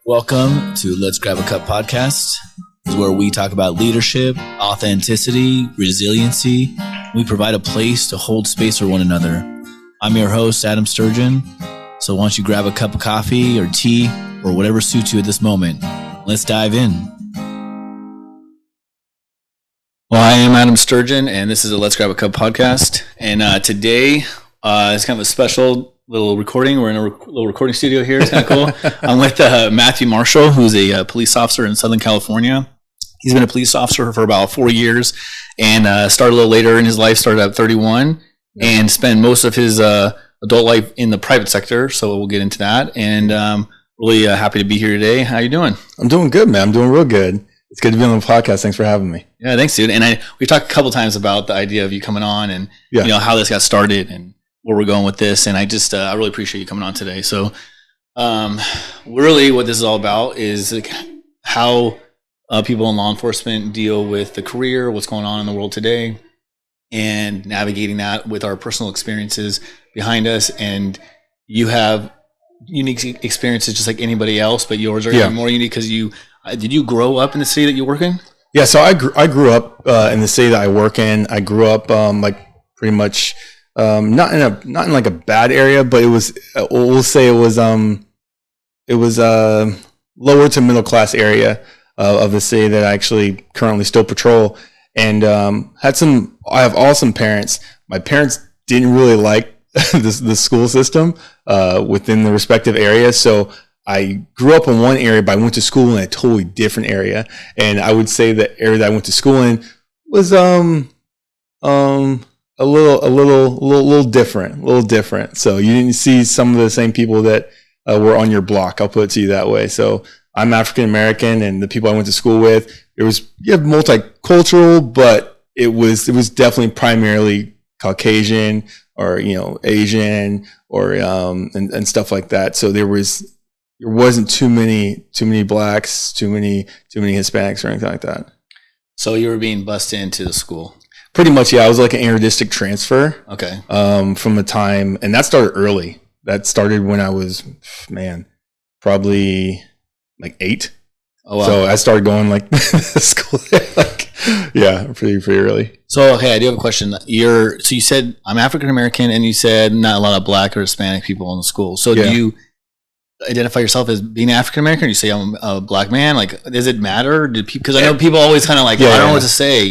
Welcome to Let's Grab a Cup podcast. This is where we talk about leadership, authenticity, resiliency. We provide a place to hold space for one another. I'm your host, Adam Sturgeon. So why don't you grab a cup of coffee or tea or whatever suits you at this moment. Let's dive in. Well, I am Adam Sturgeon, and this is a Let's Grab a Cup podcast. And today is kind of a special little recording. We're in a little recording studio here. It's kind of cool. I'm with Matthew Marshall, who's a police officer in Southern California. He's been a police officer for about 4 years and started a little later in his life, started at 31, and spent most of his adult life in the private sector. So we'll get into that. And really happy to be here today. How you doing? I'm doing good, man. I'm doing real good. It's good to be on the podcast. Thanks for having me. Yeah, thanks, dude. And we talked a couple times about the idea of you coming on and you know how this got started and where we're going with this. And I just I really appreciate you coming on today. So really what this is all about is like how people in law enforcement deal with the career, what's going on in the world today, and navigating that with our personal experiences behind us. And you have unique experiences just like anybody else, but yours are even more unique because you did you grow up in the city that you work in? Yeah, so I grew up in the city that I work in. I grew up like pretty much not in like a bad area, but it was we'll say it was lower to middle class area of the city that I actually currently still patrol. And I have awesome parents. My parents didn't really like the school system within the respective areas, so I grew up in one area, but I went to school in a totally different area. And I would say the area that I went to school in was a little different. So you didn't see some of the same people that were on your block. I'll put it to you that way. So I'm African American, and the people I went to school with, it was multicultural, but it was definitely primarily Caucasian or Asian or and stuff like that. So there wasn't too many blacks, too many Hispanics or anything like that. So you were being bussed into the school. Pretty much, yeah. I was like an inter-district transfer. Okay. From the time, and that started early. That started when I was, probably like 8. Oh, wow. So I started going like school, pretty early. So, okay, I do have a question. So you said I'm African American, and you said not a lot of black or Hispanic people in the school. So do you identify yourself as being African American? You say I'm a black man. Like, does it matter? Because I know people always kind of like, I don't know what to say.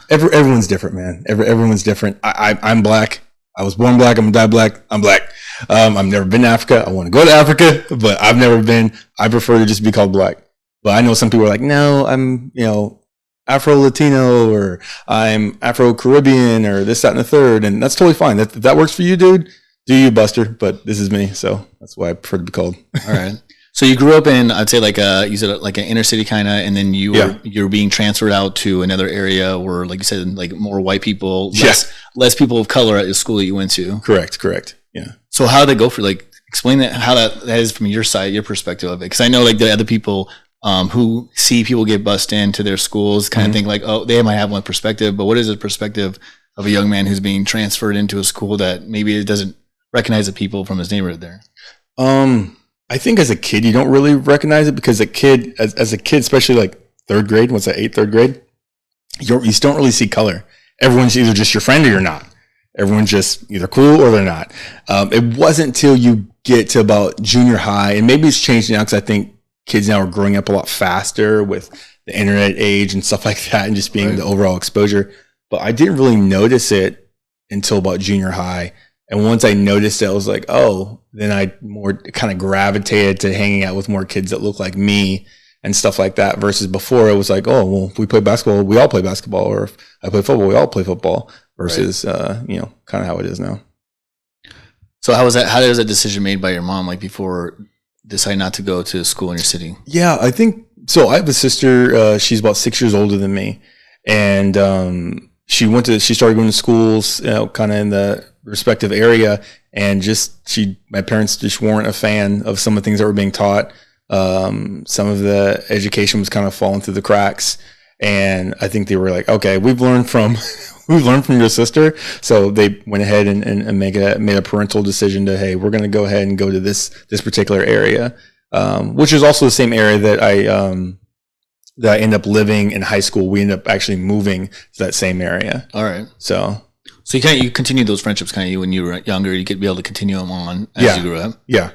Everyone's different, man. Everyone's different. I'm black. I was born black. I'm gonna die black. I'm black. I've never been to Africa. I want to go to Africa, but I've never been. I prefer to just be called black. But I know some people are like, no, I'm Afro-Latino, or I'm Afro-Caribbean, or this, that, and the third, and that's totally fine. If that works for you, dude, do you, Buster? But this is me, so that's why I prefer to be called. All right. So you grew up in, I'd say you said like an inner city kind of, and then you're being transferred out to another area where, like you said, like more white people, less people of color at the school that you went to. Correct. Yeah. So how did they go for explain that, how that is from your side, your perspective of it? Because I know like the other people who see people get bussed into their schools kind of think like, oh, they might have one perspective, but what is the perspective of a young man who's being transferred into a school that maybe it doesn't recognize the people from his neighborhood there? I think as a kid, you don't really recognize it because as a kid, especially like third grade, what's that, third grade, you don't really see color. Everyone's either just your friend or you're not. Everyone's just either cool or they're not. It wasn't until you get to about junior high, and maybe it's changed now because I think kids now are growing up a lot faster with the internet age and stuff like that, and just being the overall exposure. But I didn't really notice it until about junior high. And once I noticed it, I was like, oh, then I more kind of gravitated to hanging out with more kids that look like me and stuff like that. Versus before, it was like, oh, well, if we play basketball, we all play basketball. Or if I play football, we all play football. Versus, kind of how it is now. So how was that? How was that decision made by your mom, like before deciding not to go to school in your city? Yeah, I think so. I have a sister. She's about 6 years older than me, and she started going to schools, kind of in the respective area, and my parents just weren't a fan of some of the things that were being taught. Some of the education was kind of falling through the cracks, and I think they were like, okay, we've learned from your sister. So they went ahead and made a parental decision to, hey, we're going to go ahead and go to this particular area. which is also the same area that I ended up living in high school. We ended up actually moving to that same area. All right. So you continued those friendships kind of when you were younger. You could be able to continue them on as you grew up. Yeah.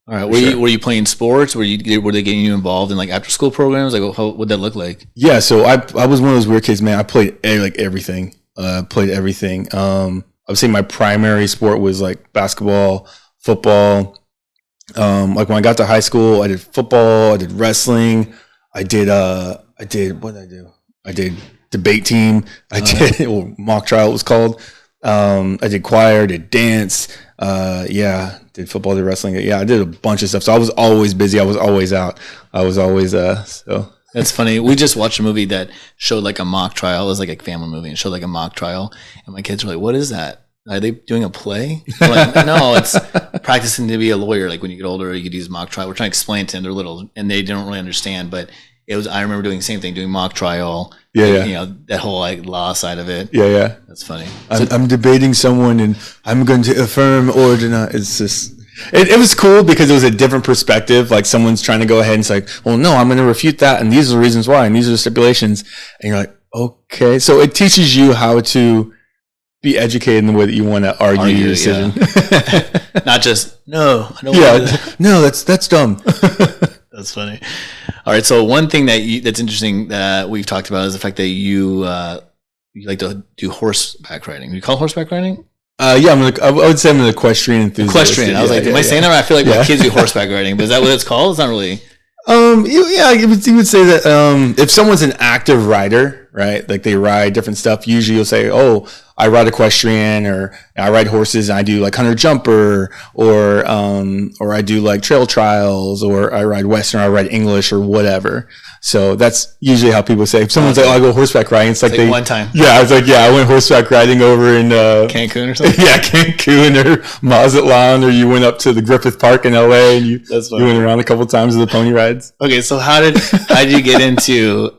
All right. Were you playing sports? Were they getting you involved in like after school programs? Like what would that look like? Yeah. So I was one of those weird kids, man. I played everything. Played everything. I would say my primary sport was like basketball, football. Like when I got to high school, I did football, I did wrestling, I did what did I do? I did debate team, I did mock trial it was called. I did choir, did dance, did football, did wrestling. Yeah, I did a bunch of stuff. So I was always busy. I was always out. I was always so. That's funny. We just watched a movie that showed like a mock trial. It was like a family movie and showed like a mock trial. And my kids were like, what is that? Are they doing a play? I'm like, no, it's practicing to be a lawyer. Like when you get older, you could use mock trial. We're trying to explain it to them. They're little and they don't really understand. But I remember doing the same thing, doing mock trial. Yeah. You know, that whole like law side of it. Yeah. That's funny. I'm debating someone and I'm going to affirm or deny. It's just. It was cool because it was a different perspective. Like someone's trying to go ahead and it's like, well, no, I'm going to refute that. And these are the reasons why. And these are the stipulations. And you're like, okay. So it teaches you how to be educated in the way that you want to argue your decision. Yeah. Not just, no, I don't want to do that. No, that's dumb. That's funny. All right. So one thing that's interesting that we've talked about is the fact that you like to do horseback riding. Do you call it horseback riding? I would say I'm an equestrian enthusiast. Equestrian. I was like, am I saying that right? I feel like my kids do horseback riding, but is that what it's called? It's not really. You would say that if someone's an active rider, right? Like they ride different stuff. Usually you'll say, oh, I ride equestrian or I ride horses and I do like hunter jumper or I do like trail trials or I ride Western or I ride English or whatever. So that's usually how people say. If someone's like, oh, I go horseback riding, it's like one time. Yeah, I was like, I went horseback riding over in Cancun or something. Yeah, Cancun or Mazatlan, or you went up to the Griffith Park in LA and you went around a couple times with the pony rides. Okay, so how did you get into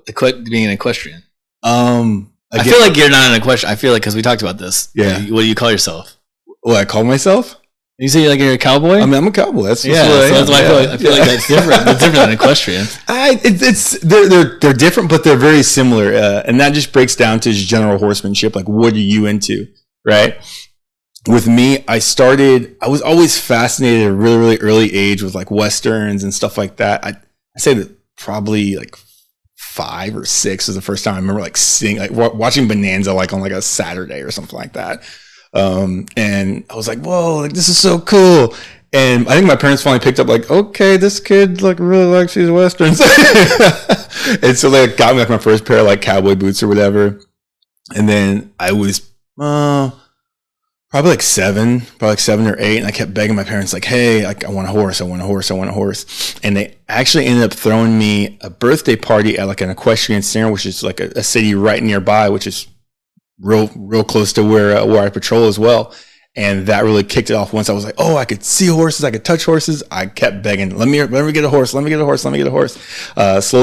being an equestrian? I feel like you're not an equestrian. I feel like because we talked about this. Yeah. What do you call yourself? What I call myself? You say you're a cowboy? I mean, I'm a cowboy. That's what that's why I feel like that's different. It's different than equestrian. They're different, but they're very similar. And that just breaks down to just general horsemanship. Like, what are you into, right? With me, I was always fascinated at a really, really early age with like Westerns and stuff like that. I say that probably like 5 or 6 was the first time I remember like seeing, like watching Bonanza like on like a Saturday or something like that. And I was like, whoa, like this is so cool. And I think my parents finally picked up like, okay, this kid like really likes these Westerns. And so they got me like my first pair of like cowboy boots or whatever. And then I was probably like 7 or 8. And I kept begging my parents like, hey, like I want a horse. And they actually ended up throwing me a birthday party at like an equestrian center, which is like a city right nearby, which is real close to where I patrol as well. And that really kicked it off. Once I was like, oh, I could see horses, I could touch horses. I kept begging, let me get a horse. Slowly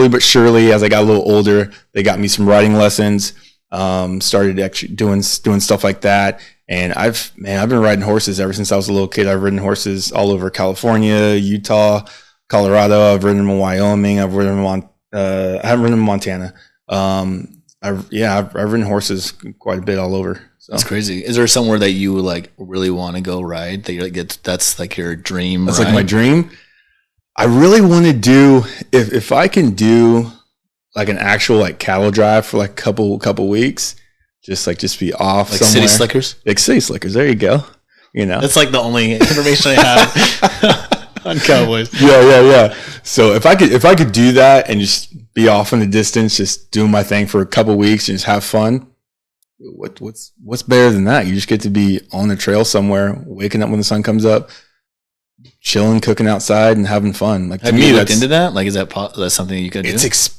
but surely, as I got a little older, they got me some riding lessons. Started actually doing stuff like that. And I've been riding horses ever since I was a little kid. I've ridden horses all over California, Utah, Colorado. I've ridden them in Wyoming. I've ridden them I haven't ridden them in Montana. I've ridden horses quite a bit all over. So. That's crazy. Is there somewhere that you like really want to go ride that you're like that's like your dream? That's ride? Like my dream. I really want to do if I can do like an actual like cattle drive for like a couple weeks, just be off like somewhere. City slickers. Like city slickers. There you go. You know, that's like the only information I have on cowboys. Yeah. So if I could do that and just be off in the distance, just doing my thing for a couple weeks and just have fun. What's better than that? You just get to be on the trail somewhere, waking up when the sun comes up, chilling, cooking outside, and having fun. Like, have to me, you looked into that? Like, is that something you could do?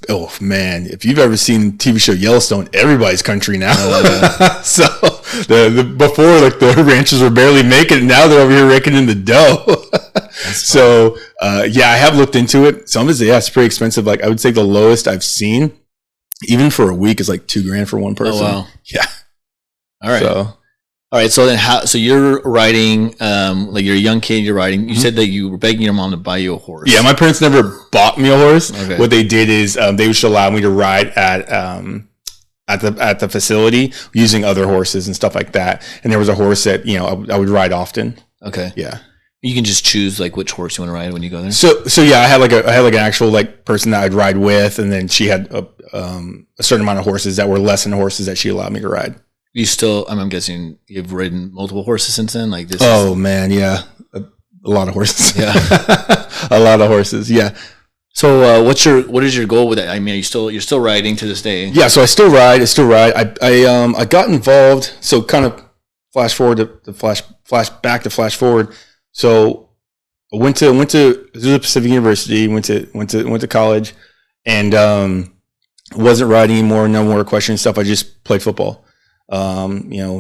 Oh man, if you've ever seen the TV show Yellowstone, everybody's country now. So before, like the ranchers were barely making it. Now they're over here raking in the dough. So I have looked into it. Some of it's pretty expensive. Like I would say the lowest I've seen, even for a week, is like $2,000 for one person. Oh wow. Yeah. All right. So All right. So then so you're riding, like you're a young kid, you're riding. You said that you were begging your mom to buy you a horse. Yeah. My parents never bought me a horse. Okay. What they did is they used to allow me to ride at the facility using other horses and stuff like that. And there was a horse that, I would ride often. Okay. Yeah. You can just choose like which horse you want to ride when you go there. So yeah, I had an actual like person that I'd ride with, and then she had a certain amount of horses that were lesson horses that she allowed me to ride. You still, I'm guessing you've ridden multiple horses since then. Like this. Oh man, yeah, a lot of horses. Yeah, a lot of horses. Yeah. So what is your goal with that? I mean, you're still riding to this day? Yeah. So I still ride. I got involved. So kind of flash forward to flash forward. So I went to Azusa Pacific University, went to college, and wasn't riding anymore, no more equestrian stuff. I just played football.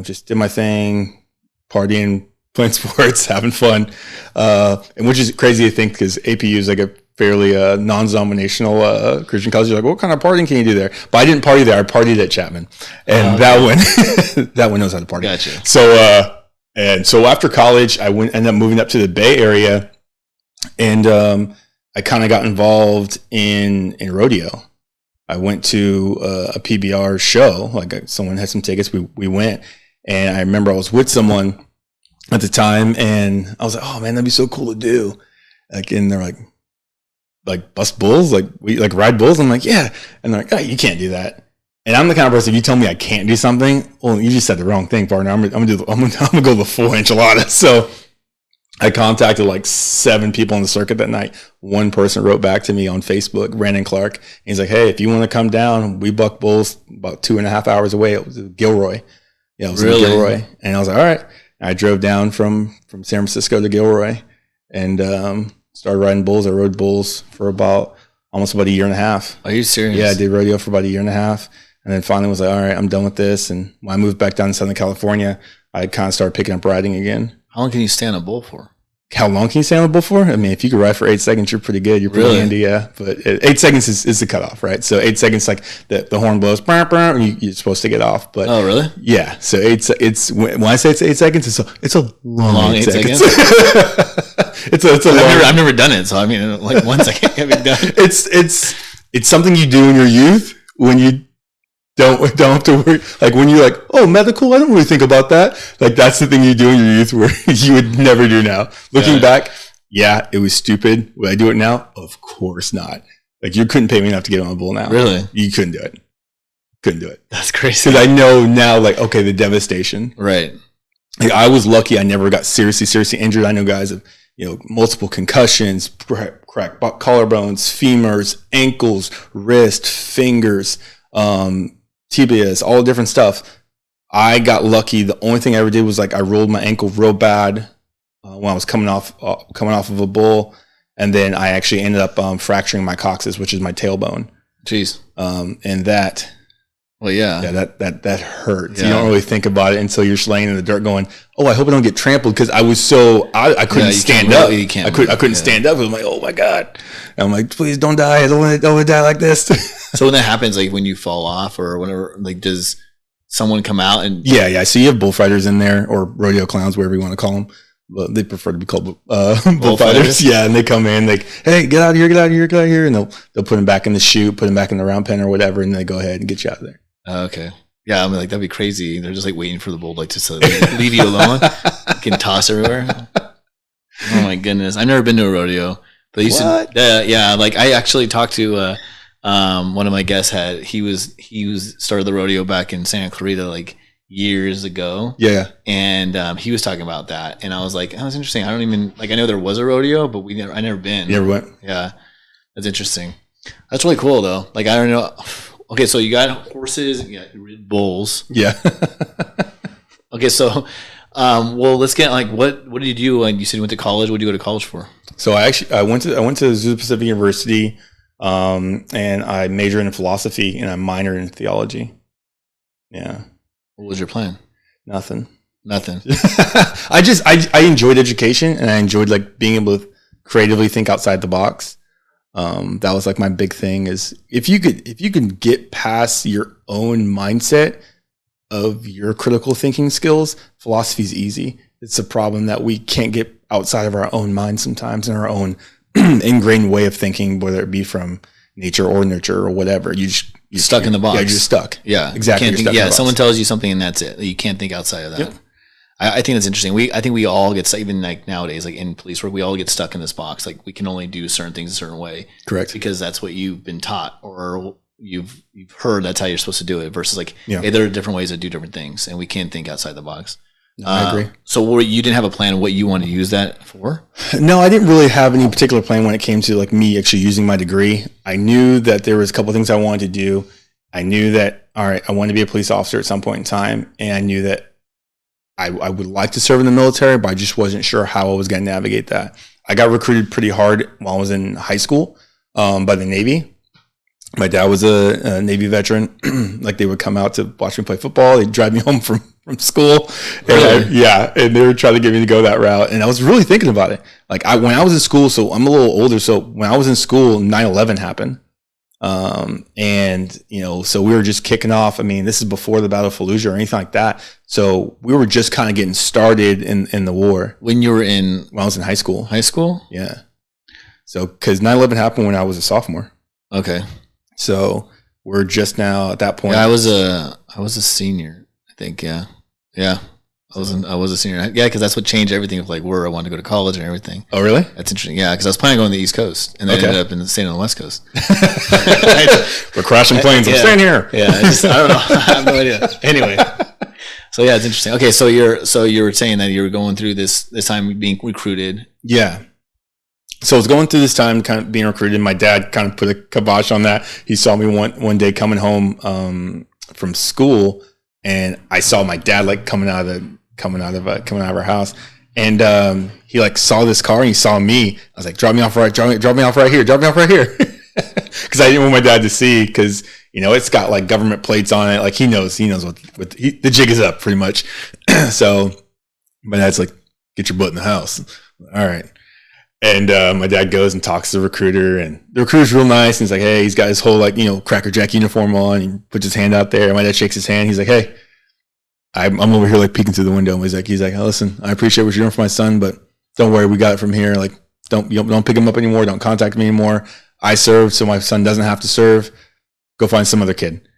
Just did my thing, partying, playing sports, having fun. And which is crazy to think because APU is like a fairly non-denominational Christian college. You're like, what kind of partying can you do there? But I didn't party there. I partied at Chapman, and that one knows how to party. Gotcha. So after college, I ended up moving up to the Bay Area, and I kind of got involved in rodeo. I went to a PBR show. Like someone had some tickets. We went, and I remember I was with someone at the time, and I was like, "Oh man, that'd be so cool to do." Like, and they're like bust bulls, like we like ride bulls. I'm like, yeah, and they're like, "Oh, you can't do that." And I'm the kind of person, if you tell me I can't do something, well, you just said the wrong thing, partner. I'm gonna go the full enchilada. So I contacted like 7 people on the circuit that night. One person wrote back to me on Facebook, Brandon Clark. And he's like, "Hey, if you want to come down, we buck bulls about 2.5 hours away." It was Gilroy. Yeah, it was in Gilroy. And I was like, all right. And I drove down from San Francisco to Gilroy and started riding bulls. I rode bulls for almost about a year and a half. Are you serious? Yeah, I did rodeo for about a year and a half. And then finally was like, all right, I'm done with this. And when I moved back down to Southern California, I kind of started picking up riding again. How long can you stay on a bull for? How long can you stay on a bull for? I mean, if you could ride for 8 seconds, you're pretty good. You're pretty handy, yeah. But 8 seconds is the cutoff, right? So 8 seconds, like the horn blows, and you're supposed to get off. But oh, really? Yeah. So it's when I say it's 8 seconds, it's a long 8 seconds. it's I've never done it, so I mean, like 1 second can be done. It's something you do in your youth when you don't have to worry. Like when you're like, oh, medical, I don't really think about that. Like that's the thing you do in your youth where you would never do now. Looking back, yeah, it was stupid. Would I do it now? Of course not. Like you couldn't pay me enough to get on a bull now. Really? You couldn't do it. Couldn't do it. That's crazy. Because I know now, like, okay, the devastation. Right. Like, I was lucky. I never got seriously injured. I know guys have, multiple concussions, cracked collarbones, femurs, ankles, wrist, fingers, tibias, all different stuff. I got lucky. The only thing I ever did was like I rolled my ankle real bad when I was coming off of a bull, and then I actually ended up fracturing my coccyx, which is my tailbone. Jeez. And that. Well, yeah. That hurts. Yeah. You don't really think about it until you're just laying in the dirt going, oh, I hope I don't get trampled, because I was I couldn't stand up. I couldn't stand up. I was like, oh my God. And I'm like, please don't die. I don't want to die like this. So when that happens, like when you fall off or whatever, like does someone come out and? Yeah. So you have bullfighters in there, or rodeo clowns, whatever you want to call them. But they prefer to be called bullfighters. Yeah, and they come in like, hey, get out of here, and they'll put them back in the chute, put them back in the round pen or whatever, and they go ahead and get you out of there. Okay. Yeah, I mean, like that'd be crazy. They're just like waiting for the bull like to leave you alone. You can toss everywhere. Oh my goodness, I've never been to a rodeo, but used to. Yeah, like I actually talked to one of my guests. He was started the rodeo back in Santa Clarita like years ago. Yeah, and he was talking about that, and I was like, that was interesting. I don't even I know there was a rodeo, but I never been. You never went? Yeah, that's interesting. That's really cool though. Like I don't know. Okay, so you got horses, you got bulls. Yeah. Okay, so, well, let's get like what did you do when you said you went to college? What did you go to college for? So I went to Azusa Pacific University, and I majored in philosophy and I minored in theology. Yeah. What was your plan? Nothing. I enjoyed education, and I enjoyed like being able to creatively think outside the box. That was like my big thing, is if you can get past your own mindset, of your critical thinking skills, philosophy is easy. It's a problem that we can't get outside of our own mind sometimes, and our own ingrained way of thinking, whether it be from nature or nurture or whatever. You're stuck in the box. Yeah, you're just stuck. Yeah, exactly. Someone tells you something and that's it. You can't think outside of that. Yep. I think that's interesting. I think we all get stuck, even like nowadays, like in police work, we all get stuck in this box. Like we can only do certain things a certain way. Correct. Because that's what you've been taught, or you've heard that's how you're supposed to do it, versus like, hey, there are different ways to do different things, and we can't think outside the box. No, I agree. So you didn't have a plan of what you wanted to use that for? No, I didn't really have any particular plan when it came to like me actually using my degree. I knew that there was a couple of things I wanted to do. I knew that, all right, I wanted to be a police officer at some point in time, and I knew that I would like to serve in the military, but I just wasn't sure how I was going to navigate that. I got recruited pretty hard while I was in high school by the Navy. My dad was a Navy veteran. Like they would come out to watch me play football. They'd drive me home from school. Really? And they were trying to get me to go that route. And I was really thinking about it. Like when I was in school, so I'm a little older. So when I was in school, 9/11 happened. And so we were just kicking off. I mean, this is before the Battle of Fallujah or anything like that. So we were just kind of getting started in the war. When I was in high school. High school? Yeah. So, cause 9/11 happened when I was a sophomore. Okay. So we're just now at that point. Yeah, I was a senior, I think. Yeah. Yeah. I was a senior. Yeah, because that's what changed everything of like where I wanted to go to college and everything. Oh, really? That's interesting. Yeah, because I was planning on going to the East Coast, and then ended up staying on the West Coast. We're crashing planes. I'm staying here. Yeah, I don't know. I have no idea. Anyway, so yeah, it's interesting. Okay, so you were saying that you were going through this time being recruited. Yeah. So I was going through this time kind of being recruited. My dad kind of put a kibosh on that. He saw me one day coming home from school, and I saw my dad like coming out of our house, and he like saw this car and he saw me. I was like, drop me off right here, because I didn't want my dad to see, because it's got like government plates on it. Like he knows what the jig is up pretty much. So my dad's like, get your butt in the house. All right. And my dad goes and talks to the recruiter, and the recruiter's real nice. And he's like, hey, he's got his whole like Cracker Jack uniform on. He puts his hand out there. My dad shakes his hand. He's like, hey, I'm over here like peeking through the window. He's like, oh, listen, I appreciate what you're doing for my son, but don't worry, we got it from here. Like, don't pick him up anymore. Don't contact me anymore. I served, so my son doesn't have to serve. Go find some other kid.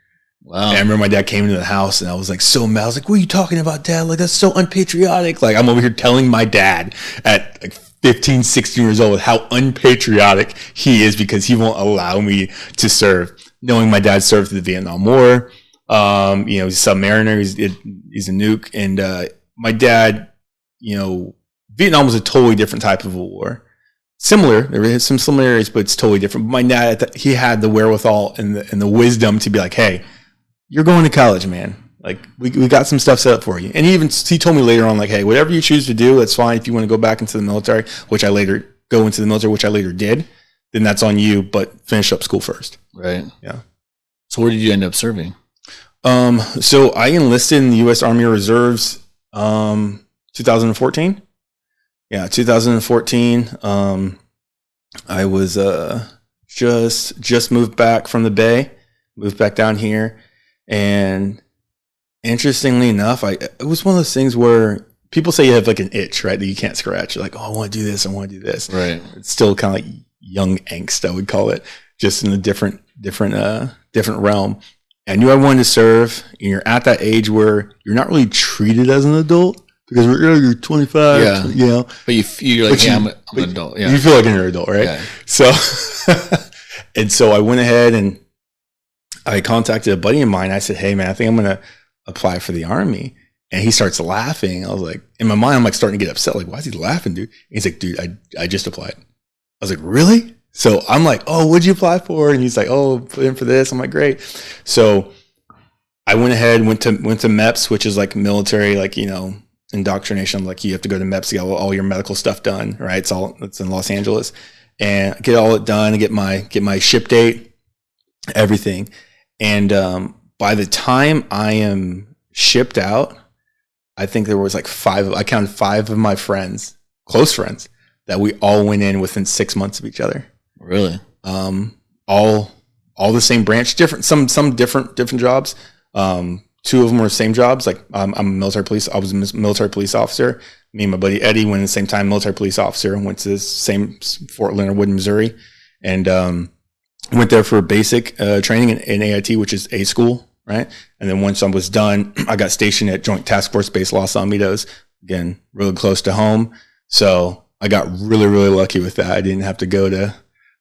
Wow. And I remember my dad came into the house, and I was like so mad. I was like, what are you talking about, Dad? Like, that's so unpatriotic. Like, I'm over here telling my dad at like 15, 16 years old how unpatriotic he is because he won't allow me to serve, knowing my dad served through the Vietnam War. He's a submariner. He's a nuke. And my dad, Vietnam was a totally different type of a war. Similar, there is some similarities, but it's totally different. But my dad, he had the wherewithal and the wisdom to be like, hey, you're going to college, man. Like we got some stuff set up for you. And he told me later on, like, hey, whatever you choose to do, that's fine. If you want to go back into the military, which I later did, then that's on you. But finish up school first. Right. Yeah. So where did you end up serving? So I enlisted in the U.S. Army Reserves, 2014. Yeah, 2014. I was just moved back from the Bay, moved back down here, and interestingly enough, it was one of those things where people say you have like an itch, right, that you can't scratch. You're like, oh, I want to do this, I want to do this. Right. It's still kind of like young angst, I would call it, just in a different realm. I knew I wanted to serve, and you're at that age where you're not really treated as an adult because you're 25, But you're like, I'm an adult. Yeah. You feel like you're an adult, right? Yeah. So, and so I went ahead and I contacted a buddy of mine. I said, hey, man, I think I'm going to apply for the Army. And he starts laughing. I was like, in my mind, I'm like starting to get upset. Like, why is he laughing, dude? And he's like, dude, I just applied. I was like, really? So I'm like, oh, what'd you apply for? And he's like, oh, put in for this. I'm like, great. So I went ahead, went to MEPS, which is like military, like, indoctrination. Like you have to go to MEPS to get all your medical stuff done, right? It's in Los Angeles, and get all it done and get my ship date, everything. And by the time I am shipped out, I think there was like I counted 5 of my friends, close friends, that we all went in within 6 months of each other. Really? All the same branch, some different jobs. two of them were the same jobs. Like I'm a military police. I was a military police officer. Me and my buddy Eddie went at the same time, military police officer, and went to the same Fort Leonard Wood, Missouri, and went there for basic training in AIT, which is A school, right? And then once I was done, I got stationed at Joint Task Force Base Los Alamitos, again, really close to home. So I got really, really lucky with that. I didn't have to go to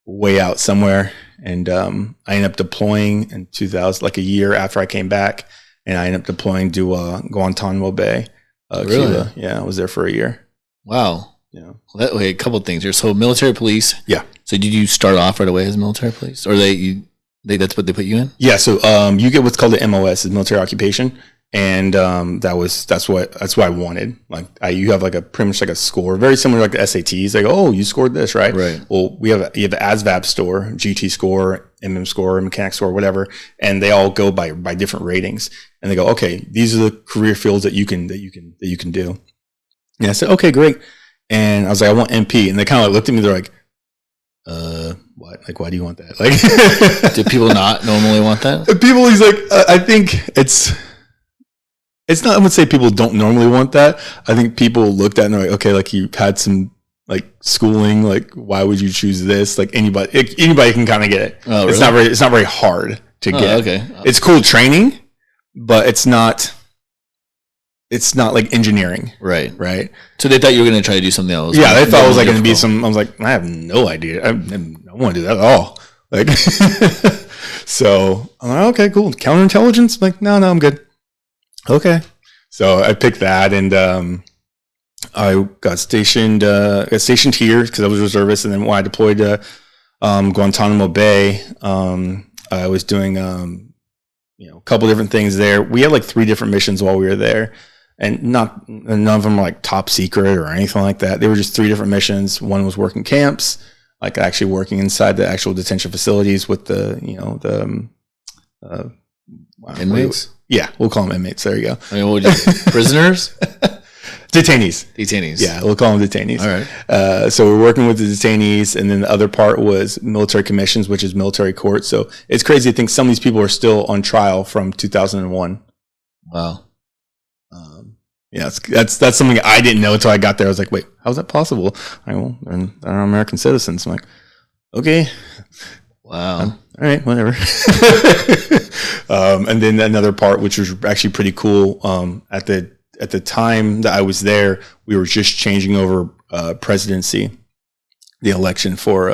way out somewhere. And I ended up deploying in 2000, like a year after I came back, and I ended up deploying to Guantanamo Bay, really? Cuba. Yeah, I was there for a year. Wow. Yeah. Well, that way, a couple of things here. So military police. Yeah. So did you start off right away as military police, or that's what they put you in? Yeah. So you get what's called the MOS, is military occupation, and that's what I wanted. Like you have like pretty much like a score, very similar like the SATs. Like, oh, you scored this, right? Right. Well, you have an ASVAB score, GT score, MM score, mechanic score, whatever, and they all go by different ratings. And they go, okay, these are the career fields that you can do. And I said, okay, great. And I was like, I want MP. And they kind of looked at me. They're like, what? Like, why do you want that? Like, do people not normally want that? People, he's like, I think it's not, I would say people don't normally want that. I think people looked at it and they're like, okay, like you've had some like schooling, like why would you choose this? Like anybody can kind of get it. Oh, really? It's not very hard to get. Okay. It's cool training, but it's not like engineering. Right. Right. So they thought you were going to try to do something else. Yeah. They thought it was like going to be some, I was like, I have no idea. I don't want to do that at all. Like, so I'm like, okay, cool. Counterintelligence? I'm like, no, I'm good. Okay. So I picked that, and I got stationed here because I was a reservist. And then when I deployed to Guantanamo Bay, I was doing a couple different things there. We had like 3 different missions while we were there, and none of them were like top secret or anything like that. They were just 3 different missions. One was working camps, like actually working inside the actual detention facilities with the inmates. Yeah, we'll call them inmates. There you go. I mean, prisoners? Detainees. Yeah, we'll call them detainees. All right. So we're working with the detainees, and then the other part was military commissions, which is military court. So it's crazy to think some of these people are still on trial from 2001. Wow. Yeah, that's something I didn't know until I got there. I was like, wait, how's that possible? Well, they're American citizens. I'm like, okay. Wow. All right, whatever. And then another part, which was actually pretty cool, at the time that I was there, we were just changing over presidency. The election for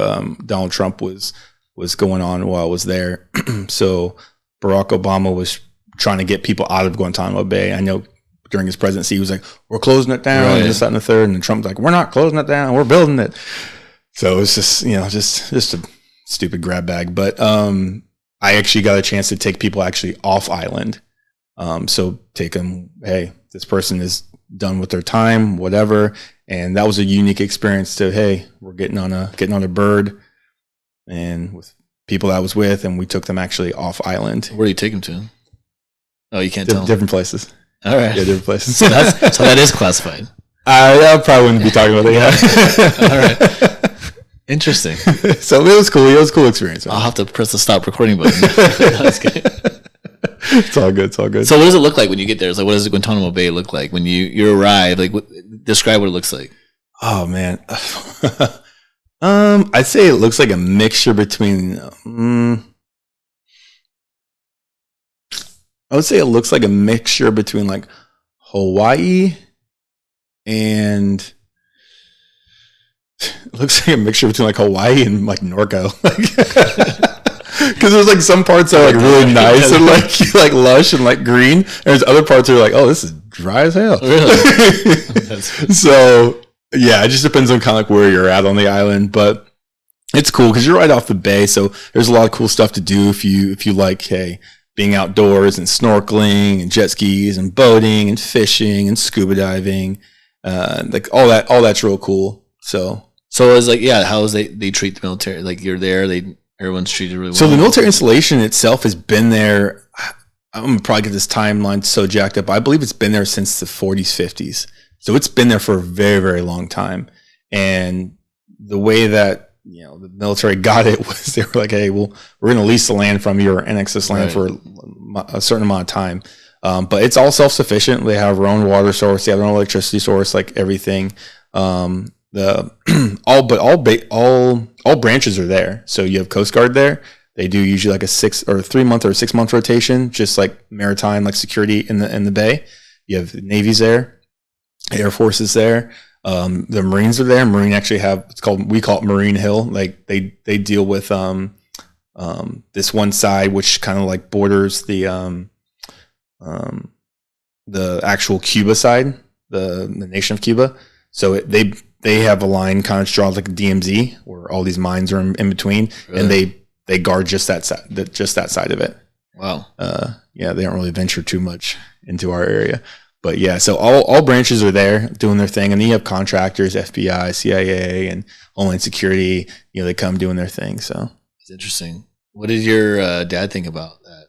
Donald Trump was going on while I was there. So Barack Obama was trying to get people out of Guantanamo Bay. I know during his presidency, he was like, we're closing it down, right, and this, that, and the third. And then Trump's like, we're not closing it down, we're building it. So it's just, just a stupid grab bag. But I actually got a chance to take people actually off island. So take them, hey, this person is done with their time, whatever. And that was a unique experience to, hey, we're getting on a bird, and with people that I was with, and we took them actually off island. Where do you take them to? Oh, you can't tell. Different places. All right. Yeah, different places. So that is classified. I probably wouldn't be talking about it. Yeah. All right. Interesting. So it was cool. It was a cool experience. I'll have to press the stop recording button. That's good. It's all good. It's all good. So what does it look like when you get there? It's like, what does Guantanamo Bay look like when you arrive? Like, describe what it looks like. Oh man. I'd say it looks like a mixture between. I would say it looks like a mixture between like Hawaii and. It looks like a mixture between like Hawaii and like Norco. Because there's like some parts that are like really nice and like lush and like green, and there's other parts that are like, oh, this is dry as hell. Really? So yeah, it just depends on kind of like where you're at on the island, but it's cool because you're right off the bay, so there's a lot of cool stuff to do if you like, hey, being outdoors and snorkeling and jet skis and boating and fishing and scuba diving, like all that's real cool. So it's like, yeah, how is they treat the military? Like, you're there, everyone's treated really well. So the military installation itself has been there. I'm gonna probably get this timeline so jacked up. I believe it's been there since the 40s, 50s. So it's been there for a very, very long time. And the way that the military got it was they were like, hey, well, we're going to lease the land from you or annex this land for a certain amount of time. But it's all self-sufficient. They have their own water source. They have their own electricity source, like everything. All branches are there. So you have Coast Guard there. They do usually like a 3 month or 6 month rotation, just like maritime, like security in the bay. You have Navy's there, Air Force is there. The Marines are there. Marine actually we call it Marine Hill. Like they deal with this one side, which kind of like borders the actual Cuba side, the nation of Cuba. So they have a line kind of drawn like a DMZ where all these mines are in between, really? And they guard just that side of it. Wow. Yeah, they don't really venture too much into our area, but yeah. So all branches are there doing their thing, and then you have contractors, FBI, CIA, and Homeland Security. They come doing their thing. So it's interesting. What did your dad think about that?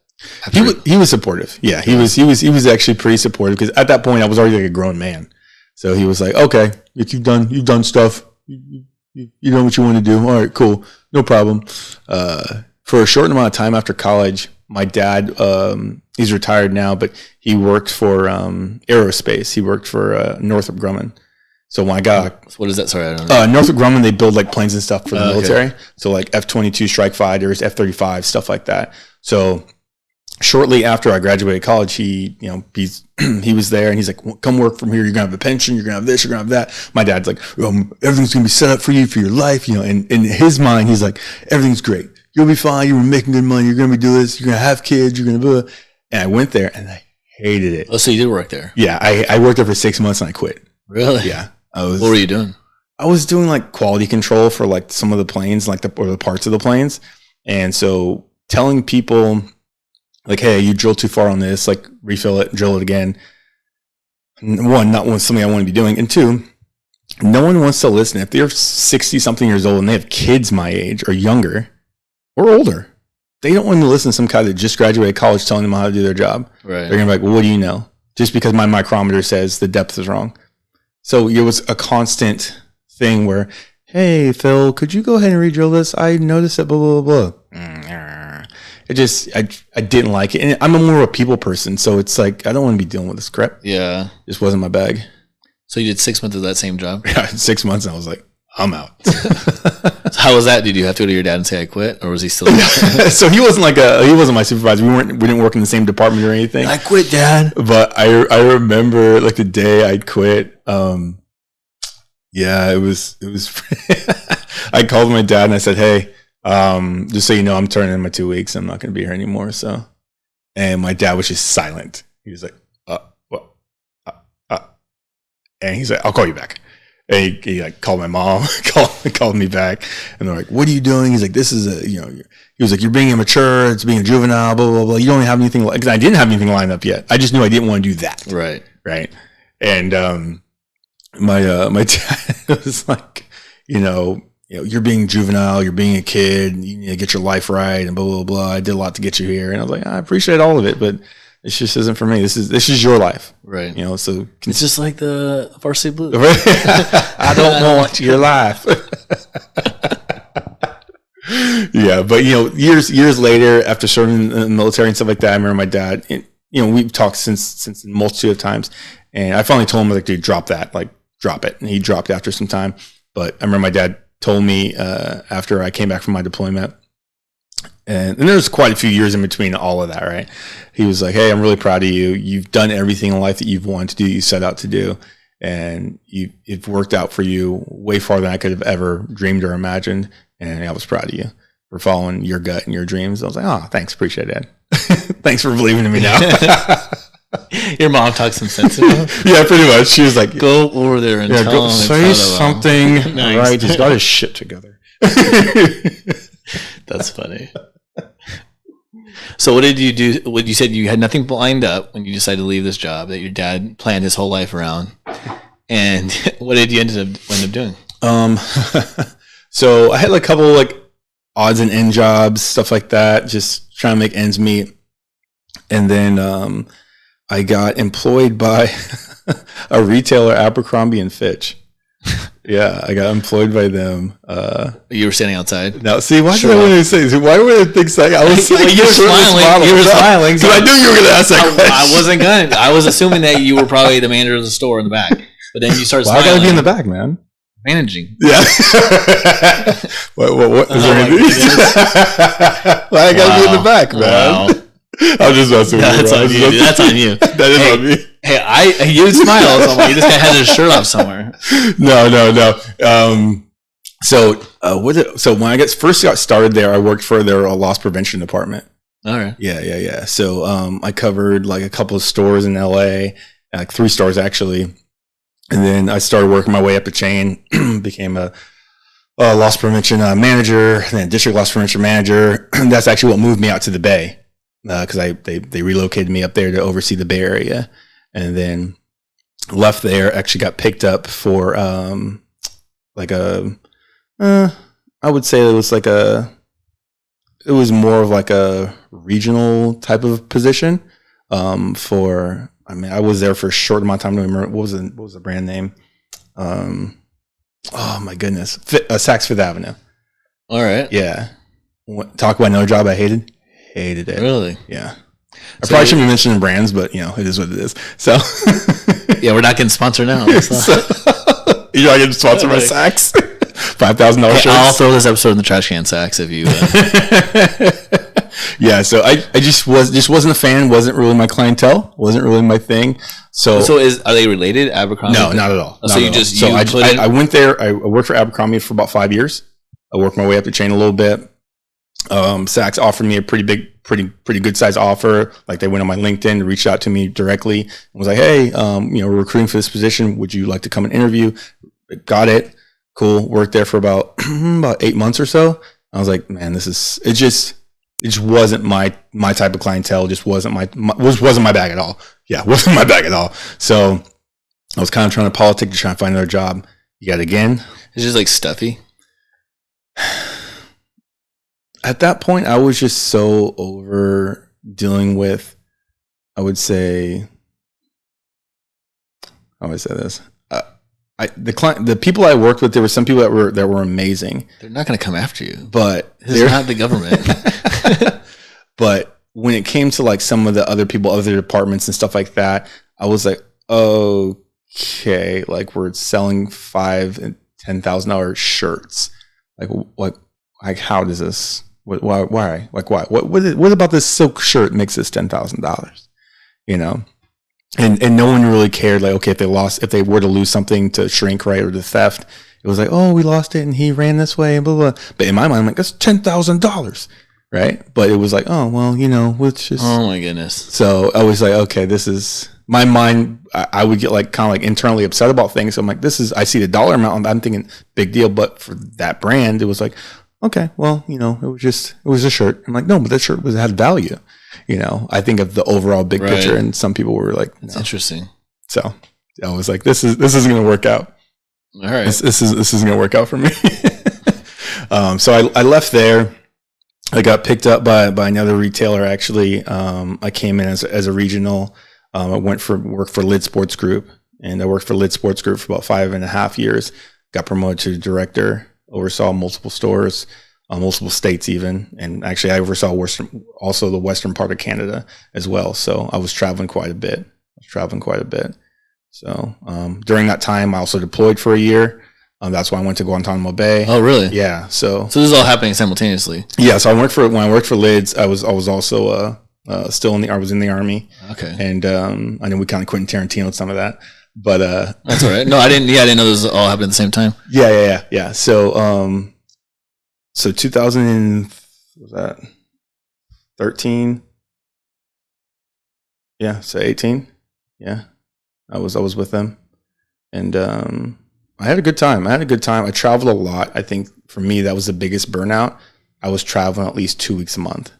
He was supportive. Yeah, he was actually pretty supportive because at that point I was already like a grown man. So he was like, okay, if you've done stuff, you know what you want to do. All right, cool. No problem. For a short amount of time after college, my dad, he's retired now, but he worked for aerospace. He worked for Northrop Grumman. So when I got... What is that? Sorry, I don't know. Northrop Grumman, they build like planes and stuff for the military. Okay. So like F-22 strike fighters, F-35, stuff like that. So shortly after I graduated college, he was there and he's like, well, come work from here. You're going to have a pension. You're going to have this. You're going to have that. My dad's like, everything's going to be set up for you for your life. And in his mind, he's like, everything's great. You'll be fine. You're making good money. You're going to be doing this. You're going to have kids. You're going to do it. And I went there and I hated it. Oh, so you did work there? Yeah. I worked there for 6 months and I quit. Really? Yeah. What were you doing? I was doing like quality control for like some of the planes, like the parts of the planes. And so telling people like, hey, you drilled too far on this, like refill it, drill it again. One, not something I want to be doing. And two, no one wants to listen. If they're 60 something years old and they have kids my age or younger or older, they don't want to listen to some guy that just graduated college telling them how to do their job. Right. They're going to be like, well, what do you know? Just because my micrometer says the depth is wrong. So it was a constant thing where, hey, Phil, could you go ahead and re-drill this? I noticed that blah, blah, blah, blah. It just, I didn't like it. And I'm more of a people person. So it's like, I don't want to be dealing with this crap. Yeah. Just wasn't my bag. So you did 6 months of that same job? Yeah, 6 months. And I was like, I'm out. So how was that? Did you have to go to your dad and say I quit, or was he still? So he wasn't my supervisor. We didn't work in the same department or anything. I quit, Dad. But I remember like the day I quit. Yeah, it was. I called my dad and I said, hey, just so you know, I'm turning in my 2 weeks. I'm not going to be here anymore. So, and my dad was just silent. He was like, and he's like, I'll call you back. And he like called my mom, called me back, and they're like, "What are you doing?" He's like, "This is he was like, you're being immature. It's being a juvenile. Blah blah blah. You don't have anything. Because I didn't have anything lined up yet. I just knew I didn't want to do that. Right. And my dad was like, you're being juvenile. You're being a kid. You need to get your life right, and blah blah blah. I did a lot to get you here, and I was like, I appreciate all of it, but this just isn't for me. This is your life. Right. So it's just like the Varsity Blues. I don't want your life. Yeah. But, years later, after serving in the military and stuff like that, I remember my dad, we've talked since a multitude of times. And I finally told him, like, dude, drop that, like, drop it. And he dropped after some time. But I remember my dad told me after I came back from my deployment, and there's quite a few years in between all of that, right? He was like, hey, I'm really proud of you. You've done everything in life that you've wanted to do, you set out to do. And it worked out for you way farther than I could have ever dreamed or imagined. And I was proud of you for following your gut and your dreams. I was like, oh, thanks. Appreciate it, Dad. Thanks for believing in me now. Your mom talks some sense into him. Yeah, pretty much. She was like, go over there and tell him. Say something. Nice. Right. He's got his shit together. That's funny. So what did you do? What you said you had nothing lined up when you decided to leave this job that your dad planned his whole life around. And what did you end up doing? So I had like a couple like odds and end jobs, stuff like that, just trying to make ends meet. And then I got employed by a retailer, Abercrombie and Fitch. Yeah, I got employed by them. You were standing outside. Now, see, why did I want to say? Why would I think so? I was well, you were smiling. You were smiling. So I knew you were going to ask that question. I wasn't going to. I was assuming that you were probably the manager of the store in the back. But then you started smiling. I got to be in the back, man. Managing. Yeah. what is there anything? Why I got to be in the back, man? Wow. I'm just messing with you. That's on you. That's on you. That is on me. Hey, you smile somewhere. You just had his shirt off somewhere. No. So when I first got started there, I worked for their loss prevention department. All right. Yeah. So I covered like a couple of stores in LA, like 3 stores actually, and then I started working my way up the chain, became a loss prevention manager, then district loss prevention manager. That's actually what moved me out to the Bay, because they relocated me up there to oversee the Bay Area. And then left there, actually got picked up for I would say it was more of like a regional type of position. I was there for a short amount of time. I don't remember what was the brand name. Oh my goodness, Saks Fifth Avenue. All right. Yeah. Talk about another job I hated. Hated it. Really? Yeah. I probably shouldn't be mentioning brands, but it is what it is. So yeah, we're not getting sponsored now. You're not getting sponsored by Saks. $5,000 shirts. I'll throw this episode in the trash can, Saks, if you. Yeah, so I just wasn't a fan. Wasn't really my clientele. Wasn't really my thing. So are they related, Abercrombie? No, not at all. So you just I went there. I worked for Abercrombie for about 5 years. I worked my way up the chain a little bit. Saks offered me a pretty good size offer. Like they went on my LinkedIn, reached out to me directly, and was like, "Hey, we're recruiting for this position. Would you like to come and interview?" Got it. Cool. Worked there for about 8 months or so. I was like, "Man, it just wasn't my type of clientele. Just wasn't my bag at all. Yeah, wasn't my bag at all." So I was kind of trying to politic to try and find another job. You got again. It's just like stuffy. At that point, I was just so over dealing with, I would say, how would I say this? The people I worked with, there were some people that were amazing. They're not going to come after you, but they're not the government. But when it came to like some of the other people, other departments and stuff like that, I was like, okay, like we're selling $5,000 and $10,000 shirts. Like how does this? Why? Like why? What about this silk shirt makes this $10,000? And no one really cared. Like, okay, if they were to lose something to shrink, right, or to theft, it was like, oh, we lost it and he ran this way and blah blah. But in my mind, I'm like, that's $10,000, right? But it was like, oh well, it's just. Oh my goodness. So I was like, okay, this is my mind. I would get like kind of like internally upset about things. So I'm like, I see the dollar amount, I'm thinking big deal, but for that brand, it was like, okay, well, it was a shirt. I'm like, no, but that shirt had value. I think of the overall big picture, and some people were like, "That's interesting." So I was like, "This isn't going to work out." All right, this isn't going to work out for me. So I left there. I got picked up by another retailer. Actually, I came in as a regional. I went for work for Lid Sports Group, and I worked for Lid Sports Group for about 5.5 years. Got promoted to director. Oversaw multiple stores, multiple states even. And actually I oversaw also the western part of Canada as well. So I was traveling quite a bit. So during that time, I also deployed for a year. That's why I went to Guantanamo Bay. Oh, really? Yeah. So this is all happening simultaneously. Yeah. So when I worked for Lids, I was also still I was in the Army. Okay. And I know we kind of Quentin Tarantino some of that. But that's all right. No, I didn't know this all happened at the same time. Yeah. So 2013. Yeah, so 18. Yeah. I was with them. And I had a good time. I traveled a lot. I think for me that was the biggest burnout. I was traveling at least 2 weeks a month.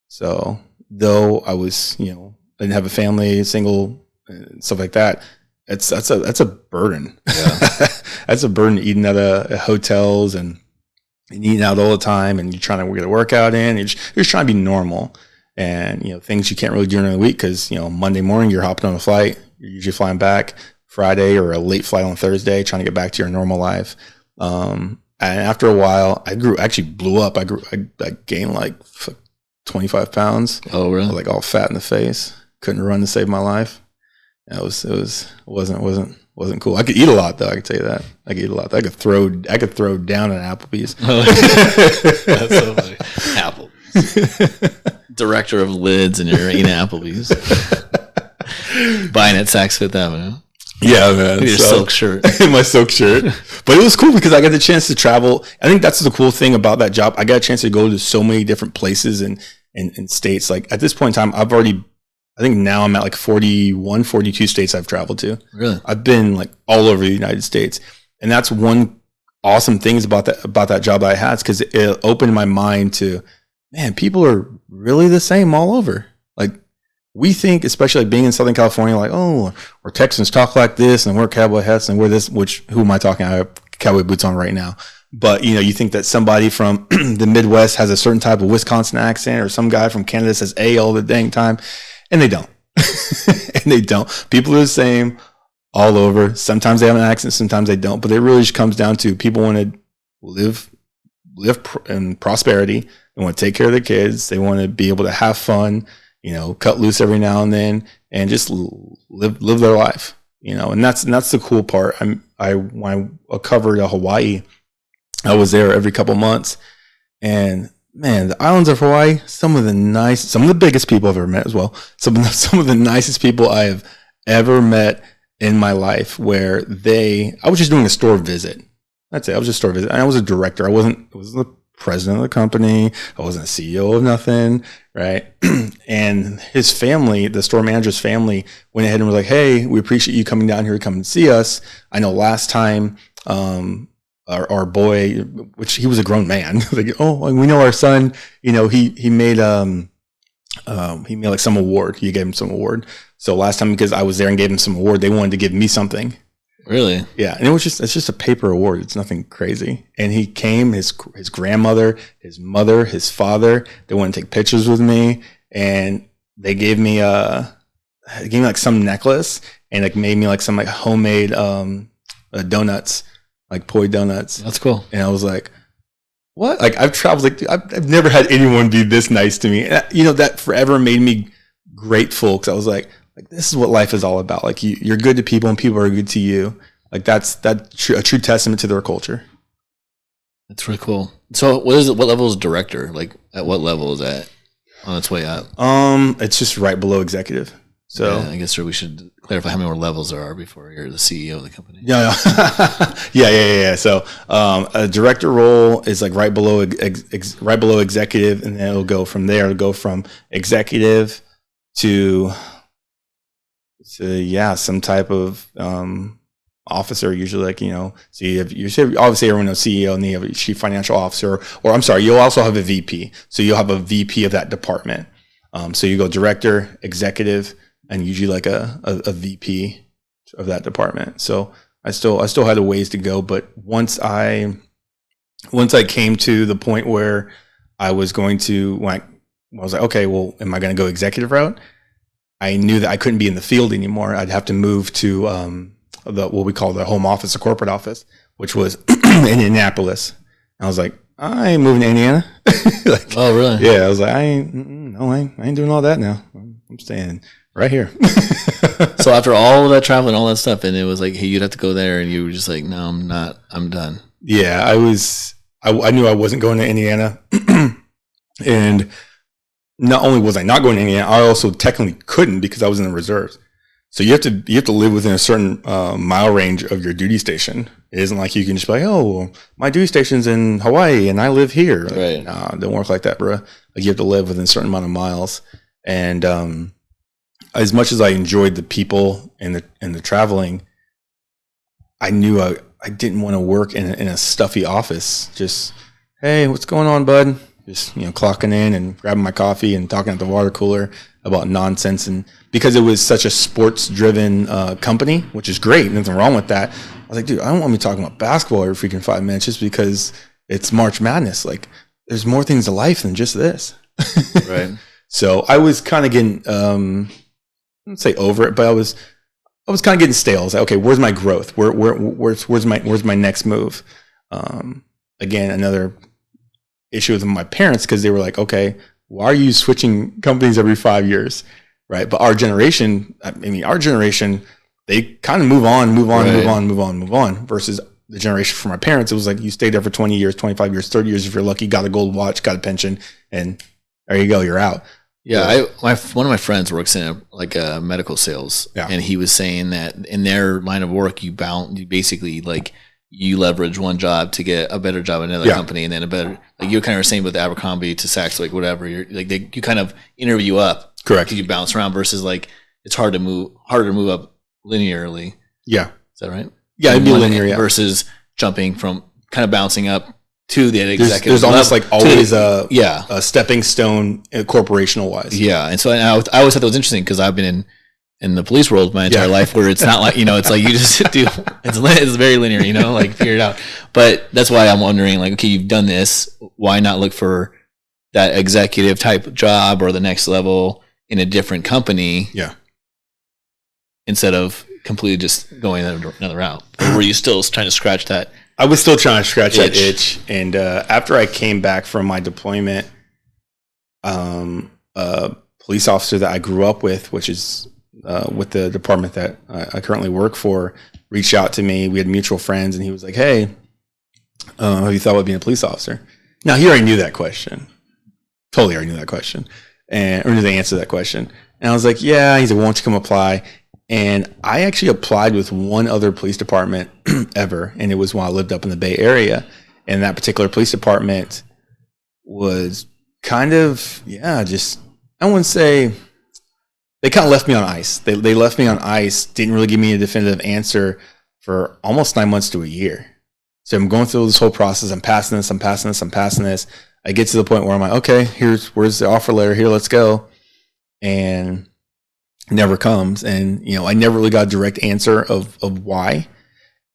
So though I was, didn't have a family, single, and stuff like that, that's a burden. Yeah. That's a burden, eating out of hotels and eating out all the time, and you're trying to get a workout in. You're just trying to be normal, and things you can't really do during the week because Monday morning you're hopping on a flight. You're usually flying back. Friday or a late flight on Thursday, trying to get back to your normal life. And after a while, actually blew up. I gained like 25 pounds. Oh, really? Like all fat in the face. Couldn't run to save my life. It wasn't cool. I could eat a lot though. I can tell you that. I could eat a lot. I could throw down at Applebee's. That's so funny. Applebee's. Director of lids, and you're eating Applebee's. Buying at Saks Fifth Avenue. Yeah, man. Your silk shirt. My silk shirt. But it was cool because I got the chance to travel. I think that's the cool thing about that job. I got a chance to go to so many different places and states. Like at this point in time, I think now I'm at like 41, 42 states I've traveled to. Really? I've been like all over the United States. And that's one awesome thing about that job that I had, because it opened my mind to, man, people are really the same all over. Like we think, especially like being in Southern California, like, oh, we're Texans talk like this and we're cowboy hats and we're this, who am I talking? I have cowboy boots on right now. But, you think that somebody from the Midwest has a certain type of Wisconsin accent, or some guy from Canada says A all the dang time. And they don't. And they don't. People are the same all over. Sometimes they have an accent, sometimes they don't. But it really just comes down to people want to live in prosperity. They want to take care of their kids. They want to be able to have fun, cut loose every now and then, and just live their life. And that's the cool part. When I covered Hawaii, I was there every couple months, and man, the islands of Hawaii, some of the biggest people I've ever met as well. Some of the nicest people I have ever met in my life, I was just doing a store visit. That's it. I was just a store visit. And I was a director. I wasn't the president of the company. I wasn't a CEO of nothing. Right. And his family, the store manager's family, went ahead and was like, hey, we appreciate you coming down here to come and see us. I know last time, our boy, which he was a grown man, like, oh, we know our son, he made like some award. He gave him some award. So last time, because I was there and gave him some award, they wanted to give me something. Really? Yeah. And it's just a paper award. It's nothing crazy. And he came, his grandmother, his mother, his father, they wanted to take pictures with me, and they gave me like some necklace, and like made me like some like homemade donuts. Like poi donuts. That's cool. And I was like, what? Like I've traveled, like I've never had anyone be this nice to me. And, that forever made me grateful, because I was like this is what life is all about. Like you're good to people and people are good to you. Like that's a true testament to their culture. That's really cool. So what level is director? Like at what level is that on its way up? It's just right below executive. So yeah, I guess we should clarify how many more levels there are before you're the CEO of the company. Yeah. Yeah. So a director role is like right below executive, and then it'll go from there. It'll go from executive to some type of officer, usually, like, so obviously everyone knows CEO, and then you have a chief financial officer, or I'm sorry, you'll also have a VP. So you'll have a VP of that department. So you go director, executive, and usually like a VP of that department. So I still had a ways to go, but once I came to the point where I was going to, when I was like, okay, well, am I going to go executive route? I knew that I couldn't be in the field anymore. I'd have to move to what we call the home office, the corporate office, which was in Indianapolis. And I was like, I ain't moving to Indiana. Like, oh, really? Yeah, I was like, I ain't doing all that now. I'm staying right here. So after all of that travel and all that stuff, and it was like, hey, you'd have to go there, and you were just like, no, I'm not. I'm done. Yeah, I knew I wasn't going to Indiana. And not only was I not going to Indiana, I also technically couldn't, because I was in the reserves. So you have to live within a certain mile range of your duty station. It isn't like you can just be like, oh, well, my duty station's in Hawaii and I live here. Like, right. Nah, it don't work like that, bro. Like, you have to live within a certain amount of miles. And as much as I enjoyed the people and the traveling, I knew I didn't want to work in a stuffy office. Just, hey, what's going on, bud? Just, clocking in and grabbing my coffee and talking at the water cooler about nonsense. And because it was such a sports driven company, which is great, nothing wrong with that. I was like, dude, I don't want to be talking about basketball every freaking 5 minutes just because it's March Madness. Like, there's more things to life than just this. Right. So I was kind of getting, I don't say over it, but was kind of getting stale. I was like, okay, where's my growth? Where's my next move? Again, another issue with my parents, because they were like, okay, why are you switching companies every 5 years? Right. But our generation, they kind of move on versus the generation from our parents. It was like, you stayed there for 20 years, 25 years, 30 years. If you're lucky, got a gold watch, got a pension, and there you go, you're out. Yeah. One of my friends works in a medical sales, and he was saying that in their line of work, you basically like, you leverage one job to get a better job at another company, and then a better, like you kind of were saying with Abercrombie to Saks, like whatever, you're like, you kind of interview up. Correct. You bounce around versus like, it's harder to move up linearly. Yeah. Is that right? Yeah. It'd be linear. Yeah. Versus jumping from kind of bouncing up to the executive. There's almost like always a stepping stone corporational wise. Yeah. And so I always thought that was interesting, because I've been in the police world my entire life, where it's not like, it's like you just do, it's very linear, like figure it out. But that's why I'm wondering, like, okay, you've done this, why not look for that executive type job or the next level in a different company? Yeah. Instead of completely just going another route. Or were you still trying to scratch that? I was still trying to scratch that itch. And after I came back from my deployment, a police officer that I grew up with, which is with the department that I currently work for, reached out to me. We had mutual friends, and he was like, hey, have you thought about being a police officer? Now, he already knew that question. Totally already knew that question. Or knew the answer to that question. And I was like, yeah. He's like, why don't you come apply? And I actually applied with one other police department ever. And it was when I lived up in the Bay Area. And that particular police department was kind of, just, I wouldn't say, they kind of left me on ice. They left me on ice, didn't really give me a definitive answer for almost 9 months to a year. So I'm going through this whole process. I'm passing this. I get to the point where I'm like, okay, where's the offer letter? Here, let's go. And it never comes. And, I never really got a direct answer of why.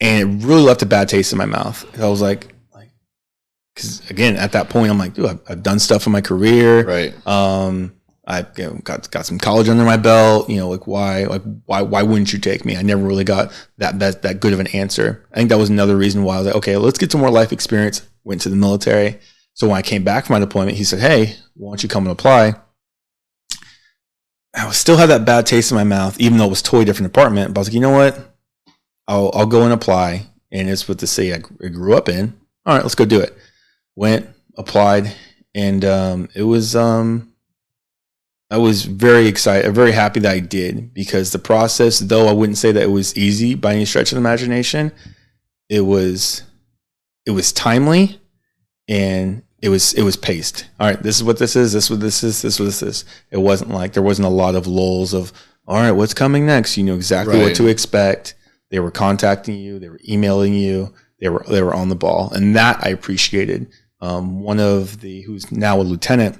And it really left a bad taste in my mouth. I was like, because again, at that point, I'm like, dude, I've done stuff in my career. Right. I've got some college under my belt. Why wouldn't you take me? I never really got that good of an answer. I think that was another reason why I was like, okay, let's get some more life experience. Went to the military. So when I came back from my deployment, he said, hey, why don't you come and apply? I still had that bad taste in my mouth, even though it was a totally different department. But I was like, you know what? I'll go and apply. And it's what the city I grew up in. All right, let's go do it. Went, applied, and it was I was very excited, very happy that I did, because the process, though I wouldn't say that it was easy by any stretch of the imagination, it was timely, and it was paced. All right, this is what this is, this is what this is, this is what this is. It wasn't like, there wasn't a lot of lulls of, all right, what's coming next? You know exactly what to expect. They were contacting you, they were emailing you, they were on the ball, and that I appreciated. One of who's now a lieutenant,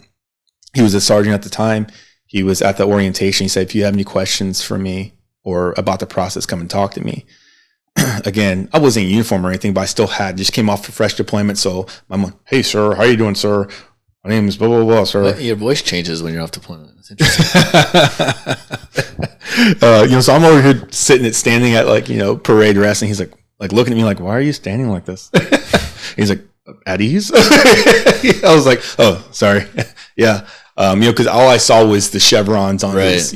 he was a sergeant at the time. He was at the orientation. He said, if you have any questions for me or about the process, come and talk to me. Again, I wasn't in uniform or anything, but I still just came off a fresh deployment. So I'm like, hey, sir, how you doing, sir? My name is blah, blah, blah, sir. But your voice changes when you're off deployment. That's interesting. So I'm over here standing at parade rest, and he's like looking at me like, why are you standing like this? He's like, at ease? I was like, oh, sorry. Yeah. Because all I saw was the chevrons on his,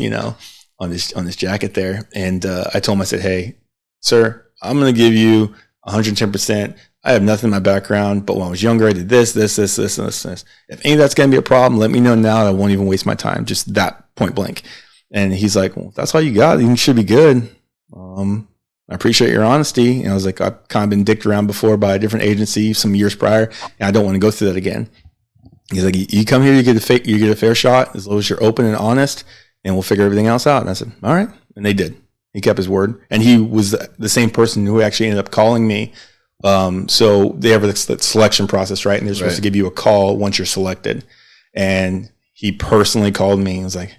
on this jacket there. And I told him, I said, hey, sir, I'm going to give you 110%. I have nothing in my background, but when I was younger, I did this, this, this, this, and this. If any of that's going to be a problem, let me know now, and I won't even waste my time. Just that, point blank. And he's like, well, that's all you got. You should be good. I appreciate your honesty. And I was like, I've kind of been dicked around before by a different agency some years prior, and I don't want to go through that again. He's like, you come here, you get a fair shot as long as you're open and honest, and we'll figure everything else out. And I said, all right. And they did. He kept his word. And he was the same person who actually ended up calling me. So they have a selection process, right? And they're supposed to give you a call once you're selected. And he personally called me and was like,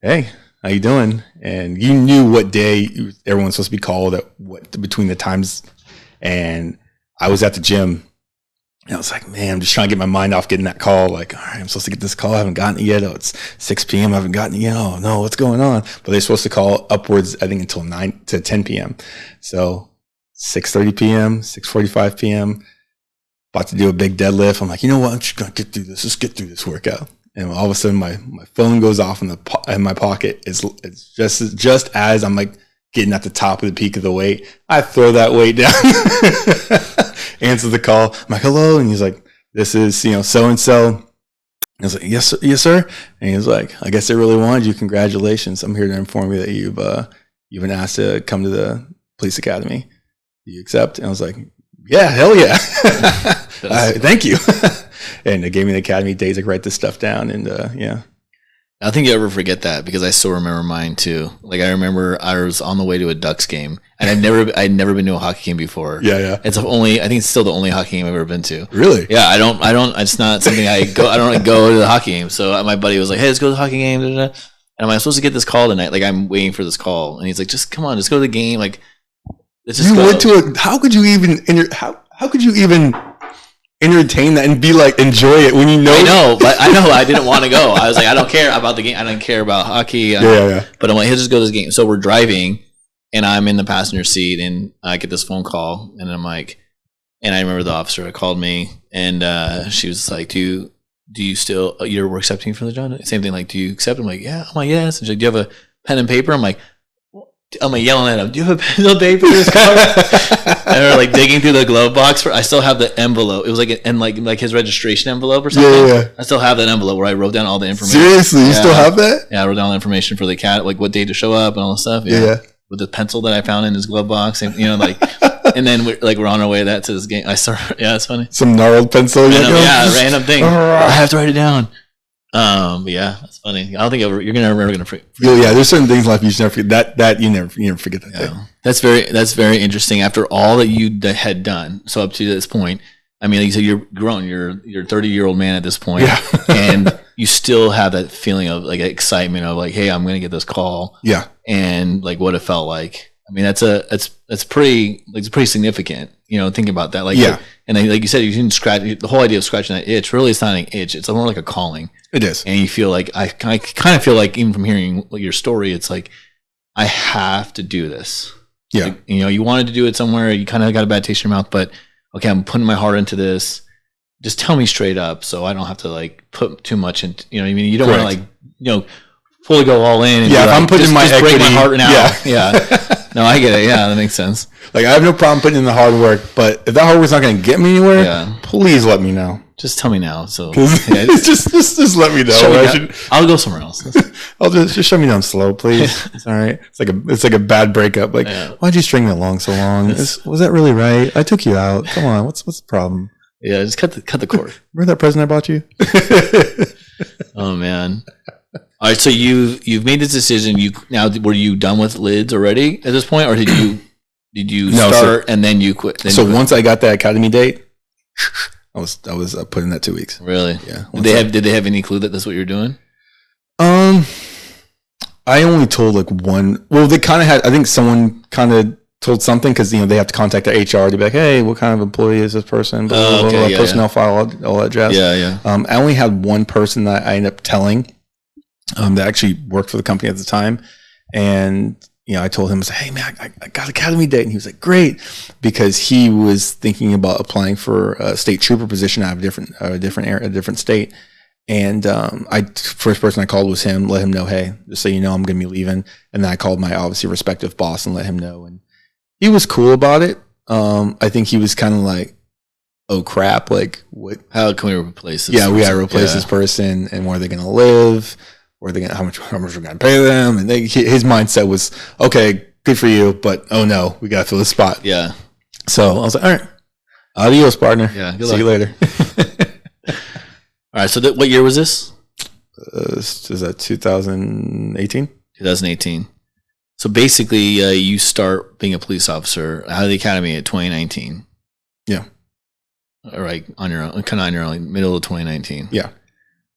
hey, how you doing? And you knew what day everyone's supposed to be called at between the times. And I was at the gym And I was like, man, I'm just trying to get my mind off getting that call. Like, all right, I'm supposed to get this call. I haven't gotten it yet. Oh, it's 6 p.m. I haven't gotten it yet. Oh, no, what's going on? But they're supposed to call upwards, I think, until 9 to 10 p.m. So 6:30 p.m., 6:45 p.m., about to do a big deadlift. I'm like, you know what? I'm just going to get through this. Let's get through this workout. And all of a sudden, my phone goes off in my pocket. It's just as I'm like getting at the top of the peak of the weight. I throw that weight down. Answer the call. I'm like, hello. And he's like, this is, so-and-so. I was like, yes, sir. And he was like, I guess they really wanted you. Congratulations. I'm here to inform you that you've been asked to come to the police academy. Do you accept? And I was like, yeah, hell yeah. Thank you. And they gave me the academy days to write this stuff down. And yeah. I don't think you ever forget that, because I still remember mine too. Like, I remember I was on the way to a Ducks game, and I'd never been to a hockey game before. Yeah. I think it's still the only hockey game I've ever been to. Really? Yeah. I don't, it's not something I don't like go to the hockey game. So my buddy was like, hey, let's go to the hockey game. And am I supposed to get this call tonight? Like, I'm waiting for this call. And he's like, just come on, just go to the game. Like, let's just you go. Went to how could you even entertain that and be like, enjoy it when you know? I know I didn't want to go. I was like, I don't care about the game. I don't care about hockey. Yeah. But I'm like, let's just go to this game. So we're driving, and I'm in the passenger seat, and I get this phone call, and I'm like, and I remember the officer that called me, and she was like, do you still, you're accepting for the job? Same thing, like, do you accept? I'm like, yeah. I'm like, yes. And she's like, do you have a pen and paper? I'm like yelling at him, do you have a pen and paper? And we're like digging through the glove box. I still have the envelope. It was like his registration envelope or something. Yeah. I still have that envelope where I wrote down all the information. Seriously, you still have that? Yeah, I wrote down the information for the cat, like what day to show up and all that stuff. Yeah. With the pencil that I found in his glove box, and and then we're on our way to this game. It's funny. Some gnarled pencil. Random thing. I have to write it down. But yeah, that's funny. I don't think you're gonna forget. Yeah, there's certain things in life you just never forget. That you never forget that thing. That's very interesting. After all that you had done, so up to this point, I mean, like you said, you're grown. You're a 30-year-old man at this point, and you still have that feeling of like excitement of like, hey, I'm gonna get this call. Yeah, and like what it felt like. I mean, that's pretty significant. Thinking about that, like, yeah. And then, like you said, you didn't scratch the whole idea of scratching that itch. Really, it's not an itch; it's more like a calling. It is, and you feel like I kind of feel like, even from hearing your story, it's like I have to do this. Yeah, like, you wanted to do it somewhere. You kind of got a bad taste in your mouth, but okay, I'm putting my heart into this. Just tell me straight up, so I don't have to like put too much into. You know what I mean? You don't want to like fully go all in. And if I'm putting my equity, break my heart now. Yeah. No, I get it. Yeah, that makes sense. Like, I have no problem putting in the hard work, but if that hard work's not going to get me anywhere, please let me know. Just tell me now. So just let me know. I'll go somewhere else. I'll just show me down slow, please. It's all right. It's like a bad breakup. Like, why'd you string me along so long? Was that really right? I took you out. Come on. What's the problem? Yeah, just cut the cord. Remember that present I bought you? Oh man. All right, so you've made this decision. Were you done with lids already at this point, or did you start and then you quit? Once I got that academy date, I was put in that 2 weeks. Really? Yeah. Did they have any clue that that's what you're doing? I only told like one. Well, they kind of had. I think someone kind of told something, because they have to contact the HR to be like, hey, what kind of employee is this person? Personnel file, all that jazz. Yeah. I only had one person that I ended up telling. That actually worked for the company at the time. And, I told him, I was like, hey man, I got academy date. And he was like, great. Because he was thinking about applying for a state trooper position out of a different state. And, first person I called was him, let him know, hey, just so you know, I'm going to be leaving. And then I called my obviously respective boss and let him know. And he was cool about it. I think he was kind of like, oh crap. Like, what? How can we replace this? Yeah, we got to replace this person. And where are they going to live? Where are they going to, how much we're going to pay them? And his mindset was, okay, good for you, but oh no, we got to fill the spot. Yeah. So I was like, all right, adios, partner. Yeah. See you later. All right. So what year was this? Is that 2018? 2018. So basically, you start being a police officer out of the academy at 2019. Yeah. All right, on your own, kind of on your own, middle of 2019. Yeah.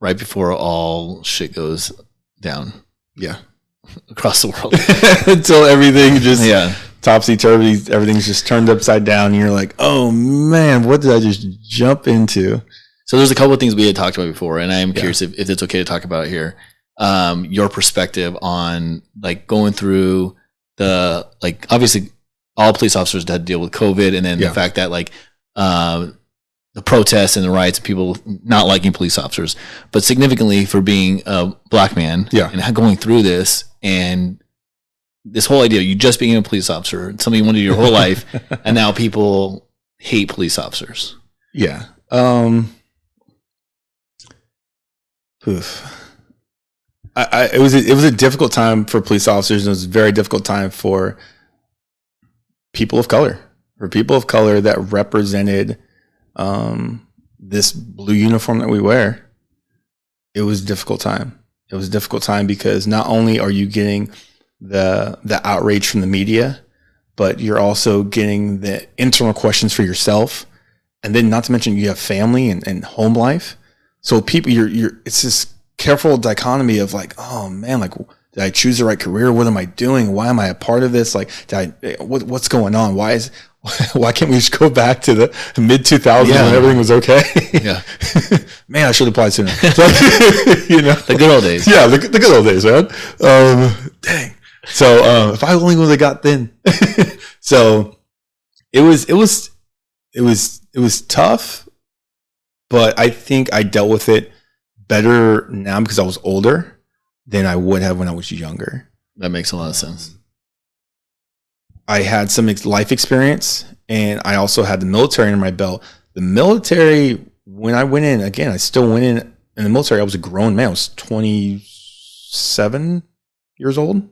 Right before all shit goes down. Yeah. Across the world. Until everything just topsy-turvy. Everything's just turned upside down. And you're like, oh, man, what did I just jump into? So there's a couple of things we had talked about before, and I am curious if it's okay to talk about it here. Your perspective on like going through the, like, obviously all police officers had to deal with COVID, and then the fact that like the protests and the riots, people not liking police officers, but significantly for being a black man and going through this, and this whole idea of you just being a police officer, something you wanted to do your whole life, and now people hate police officers. Yeah. It was a difficult time for police officers, and it was a very difficult time for people of color, that represented this blue uniform that we wear. It was a difficult time. It was a difficult time because not only are you getting the outrage from the media, but you're also getting the internal questions for yourself, and then not to mention you have family and home life. So people, it's this careful dichotomy of like, oh man, like, did I choose the right career? What am I doing? Why am I a part of this? Like, what's going on? Why can't we just go back to the mid 2000s when everything was okay? Yeah, man, I should apply sooner. The good old days. Yeah, the good old days, man. Dang. So if I only would have got then. So it was tough. But I think I dealt with it better now because I was older than I would have when I was younger. That makes a lot of sense. I had some life experience, and I also had the military under my belt. The military, when I went in, again, I still went in the military. I was a grown man. I was 27 years old.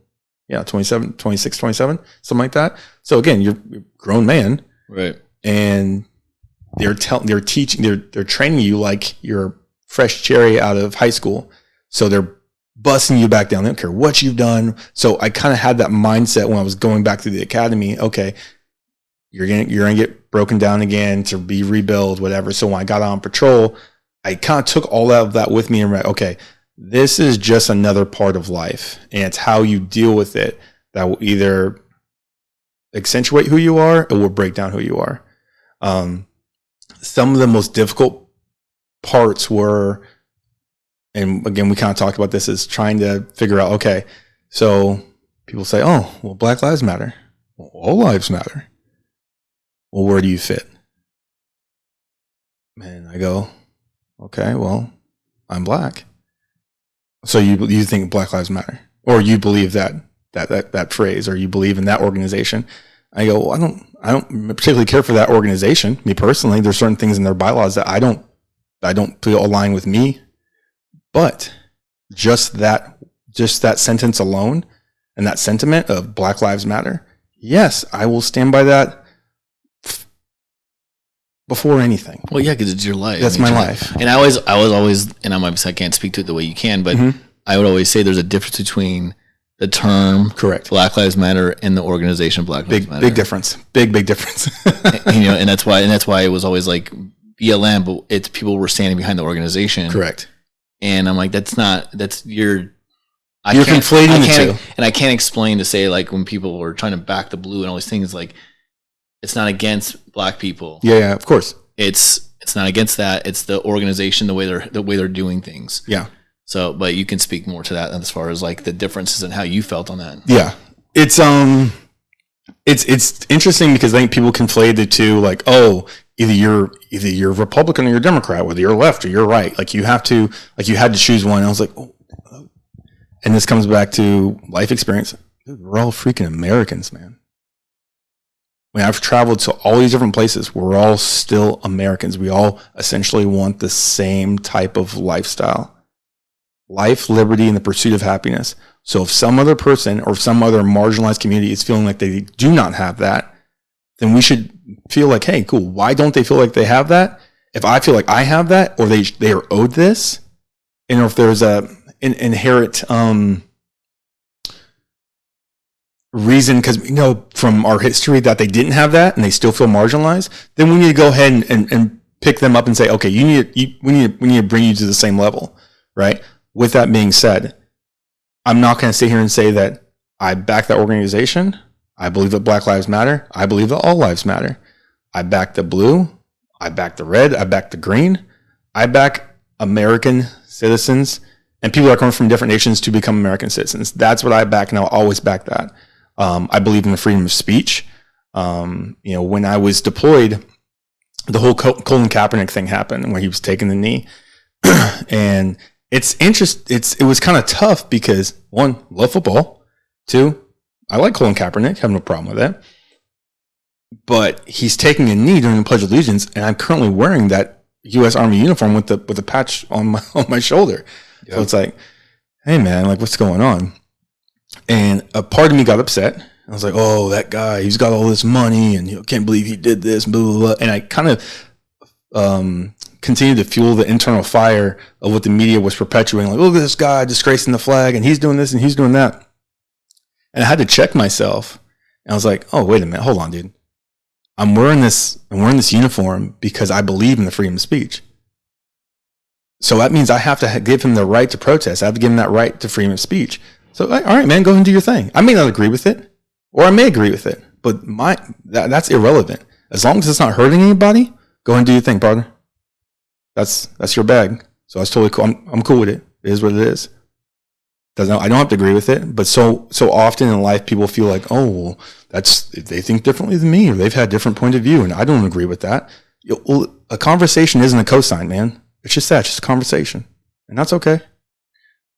Yeah, 27, 26, 27, something like that. So again, you're a grown man. Right. And they're training you like you're a fresh cherry out of high school. So they're busting you back down. They don't care what you've done. So I kind of had that mindset when I was going back to the academy. Okay, you're gonna get broken down again to be rebuilt, whatever. So when I got on patrol, I kind of took all of that with me and like, okay, this is just another part of life, and it's how you deal with it that will either accentuate who you are or will break down who you are. Some of the most difficult parts were, and again, we kind of talked about this, is trying to figure out, okay, so people say, oh, well, Black Lives Matter. Well, all lives matter. Well, where do you fit? And I go, okay, well, I'm black. So you think Black Lives Matter, or you believe that phrase, or you believe in that organization? I go, well, I don't particularly care for that organization. Me personally, there's certain things in their bylaws that I don't feel align with me. But just that sentence alone, and that sentiment of Black Lives Matter, yes, I will stand by that before anything. Well, yeah, because it's your life. That's my life. And I was always, and I can't speak to it the way you can, but I would always say there's a difference between the term correct Black Lives Matter and the organization Black Lives Matter. Big difference. Big difference. and that's why it was always like BLM, but it's people were standing behind the organization. Correct. And I'm like, you're conflating the two. And I can't explain to say, like, when people were trying to back the blue and all these things, like, it's not against black people. Yeah, of course. It's not against that. It's the organization, the way they're doing things. Yeah. So, but you can speak more to that as far as like the differences and how you felt on that. Yeah. It's interesting because I think people conflate the two, like, oh, either you're Republican or you're Democrat, whether you're left or you're right. Like you had to choose one. And I was like, oh. And this comes back to life experience. Dude, we're all freaking Americans, man. I mean, I've traveled to all these different places. We're all still Americans. We all essentially want the same type of lifestyle. Life, liberty, and the pursuit of happiness. So if some other person or some other marginalized community is feeling like they do not have that, then we should feel like, hey, cool. Why don't they feel like they have that? If I feel like I have that, or they are owed this, and if there's an inherent reason, because we know from our history that they didn't have that and they still feel marginalized, then we need to go ahead and pick them up and say, okay, we need to bring you to the same level, right? With that being said, I'm not going to sit here and say that I back that organization. I believe that Black Lives Matter. I believe that all lives matter. I back the blue. I back the red. I back the green. I back American citizens and people that are coming from different nations to become American citizens. That's what I back, and I'll always back that. I believe in the freedom of speech. When I was deployed, the whole Colin Kaepernick thing happened where he was taking the knee. And it was kind of tough because, one, love football. Two, I like Colin Kaepernick, have no problem with that. But he's taking a knee during the Pledge of Allegiance, and I'm currently wearing that U.S. Army uniform with the patch on my shoulder. Yep. So it's like, hey man, like what's going on? And a part of me got upset. I was like, oh, that guy, he's got all this money, and can't believe he did this, blah, blah, blah. And I kind of continued to fuel the internal fire of what the media was perpetuating. Like, look at this guy disgracing the flag, and he's doing this and he's doing that. And I had to check myself. And I was like, oh, wait a minute, hold on, dude. I'm wearing this uniform because I believe in the freedom of speech. So that means I have to give him the right to protest. I have to give him that right to freedom of speech. So, all right, man, go ahead and do your thing. I may not agree with it, or I may agree with it, but that's irrelevant. As long as it's not hurting anybody, go ahead and do your thing, partner. That's your bag. So that's totally cool. I'm cool with it. It is what it is. I don't have to agree with it, but so often in life, people feel like, oh, well, they think differently than me, or they've had a different point of view, and I don't agree with that. Well, a conversation isn't a cosign, man. It's just that, just a conversation, and that's okay.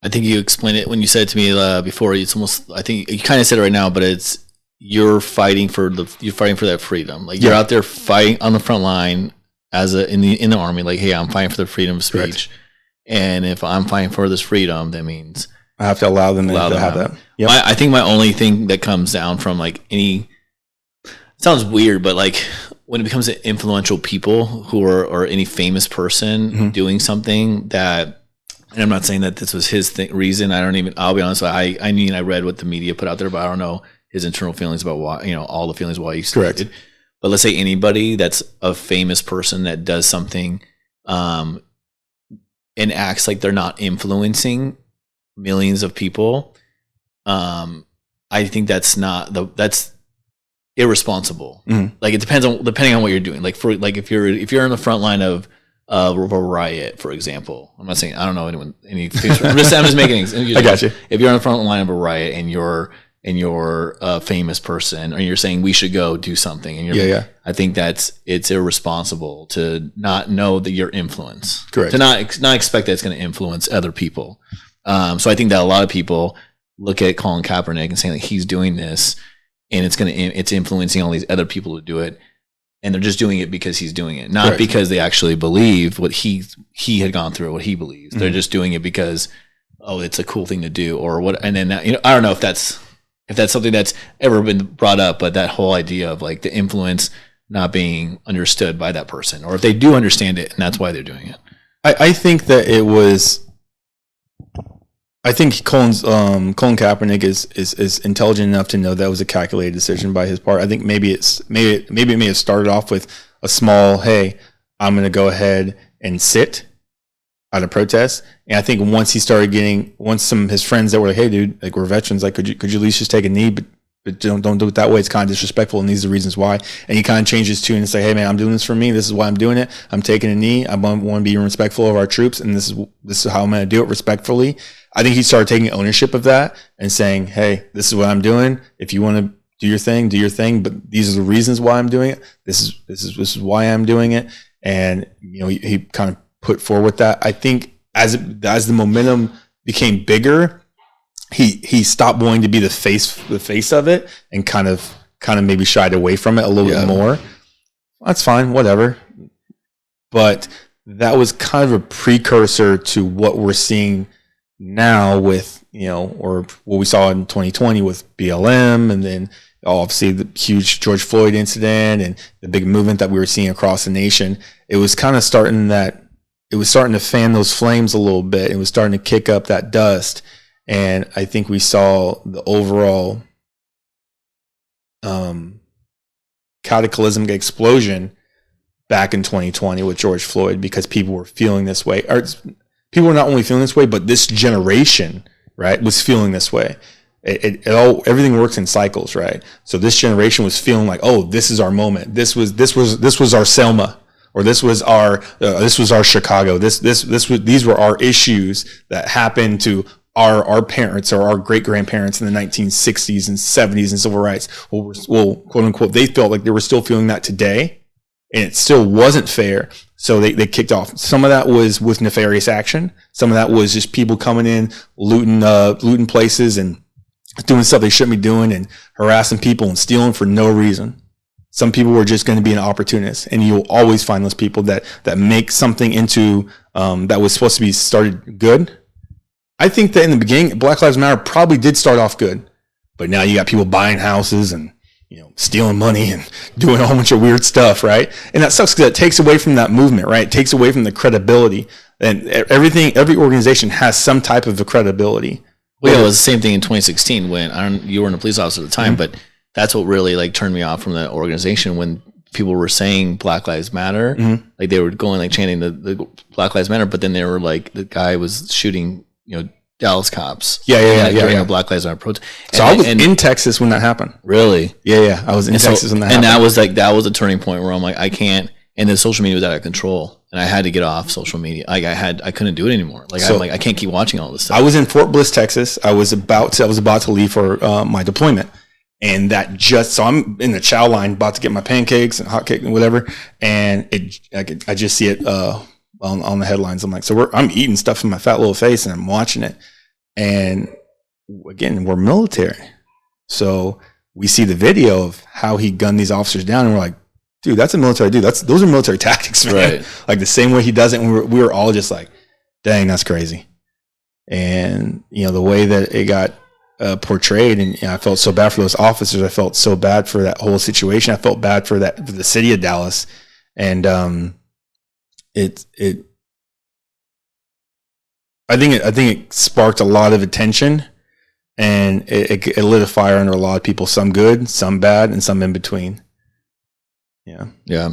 I think you explained it when you said it to me before. It's almost, I think you kind of said it right now, but it's you're fighting for that freedom. Like you're out there fighting on the front line in the army. Like, hey, I'm fighting for the freedom of speech, correct. And if I'm fighting for this freedom, that means I have to allow them to have that. Yep. I think my only thing that comes down from like it sounds weird, but like when it becomes influential people who are, or any famous person doing something that, and I'm not saying that this was his reason. I'll be honest. I read what the media put out there, but I don't know his internal feelings about why, all the feelings why he started. Correct. But let's say anybody that's a famous person that does something, and acts like they're not influencing millions of people. I think that's irresponsible. Like it depending on what you're doing. Like if you're in the front line of a riot, for example, I'm not saying I don't know anyone. I'm just making things. I got you. If you're on the front line of a riot and you're a famous person, or you're saying we should go do something, and I think it's irresponsible to not know that your influence. Correct. To not expect that it's going to influence other people. So I think that a lot of people look at Colin Kaepernick and saying like he's doing this, and it's influencing all these other people to do it, and they're just doing it because he's doing it, not because they actually believe what he had gone through, what he believes. They're just doing it because it's a cool thing to do, or what. And then I don't know if that's something that's ever been brought up, but that whole idea of like the influence not being understood by that person, or if they do understand it and that's why they're doing it. I think that it was. I think Colin Kaepernick is intelligent enough to know that was a calculated decision by his part. I think maybe it may have started off with a small, hey, I'm going to go ahead and sit out of protest. And I think once some of his friends that were like, hey, dude, like we're veterans, like could you at least just take a knee, but don't do it that way. It's kind of disrespectful, and these are the reasons why. And he kind of changed his tune and say, hey man, I'm doing this for me. This is why I'm doing it. I'm taking a knee. I want to be respectful of our troops, and this is how I'm going to do it respectfully. I think he started taking ownership of that and saying, hey, this is what I'm doing. If you want to do your thing, but these are the reasons why I'm doing it. This is why I'm doing it. And he kind of put forward that. I think as the momentum became bigger, he stopped wanting to be the face of it, and kind of maybe shied away from it a little bit more. That's fine, whatever. But that was kind of a precursor to what we're seeing now with, or what we saw in 2020 with BLM, and then obviously the huge George Floyd incident and the big movement that we were seeing across the nation. It was kind of starting to fan those flames a little bit. It was starting to kick up that dust. And I think we saw the overall cataclysmic explosion back in 2020 with George Floyd, because people were feeling this way. Or people were not only feeling this way, but this generation, right, was feeling this way. Everything works in cycles, right? So this generation was feeling like, oh, this is our moment. This was our Selma, or this was our Chicago. These were our issues that happened to our parents or our great grandparents in the 1960s and 70s and civil rights. Well, quote unquote, they felt like they were still feeling that today, and it still wasn't fair. So they kicked off. Some of that was with nefarious action. Some of that was just people coming in, looting places and doing stuff they shouldn't be doing, and harassing people and stealing for no reason. Some people were just going to be an opportunist, and you'll always find those people that make something into that was supposed to be started good. I think that in the beginning, Black Lives Matter probably did start off good, but now you got people buying houses and stealing money and doing a whole bunch of weird stuff, right? And that sucks because it takes away from that movement, right? It takes away from the credibility. And every organization has some type of a credibility. Well, it was the same thing in 2016 when you weren't a police officer at the time, but that's what really like turned me off from the organization when people were saying Black Lives Matter. Like they were going like chanting the Black Lives Matter, but then they were like the guy was shooting, Dallas cops. During a Black Lives Matter protest. So I was in Texas when that happened. Really? Yeah. I was in Texas when that happened. And that was a turning point where I'm like, I can't. And the social media was out of control, and I had to get off social media. Like I couldn't do it anymore. Like I'm like, I can't keep watching all this stuff. I was in Fort Bliss, Texas. I was about to leave for my deployment, and so I'm in the chow line about to get my pancakes and hot cake and whatever, and I just see it on the headlines. I'm like, I'm eating stuff in my fat little face, and I'm watching it, and again, we're military, so we see the video of how he gunned these officers down, and we're like, dude, that's a military dude. Those are military tactics, man. Right. Like the same way he does it. And we were all just like, dang, that's crazy. And, the way that it got portrayed, and I felt so bad for those officers. I felt so bad for that whole situation. I felt bad for the city of Dallas. And I think it sparked a lot of attention, and it lit a fire under a lot of people, some good, some bad, and some in between. Yeah.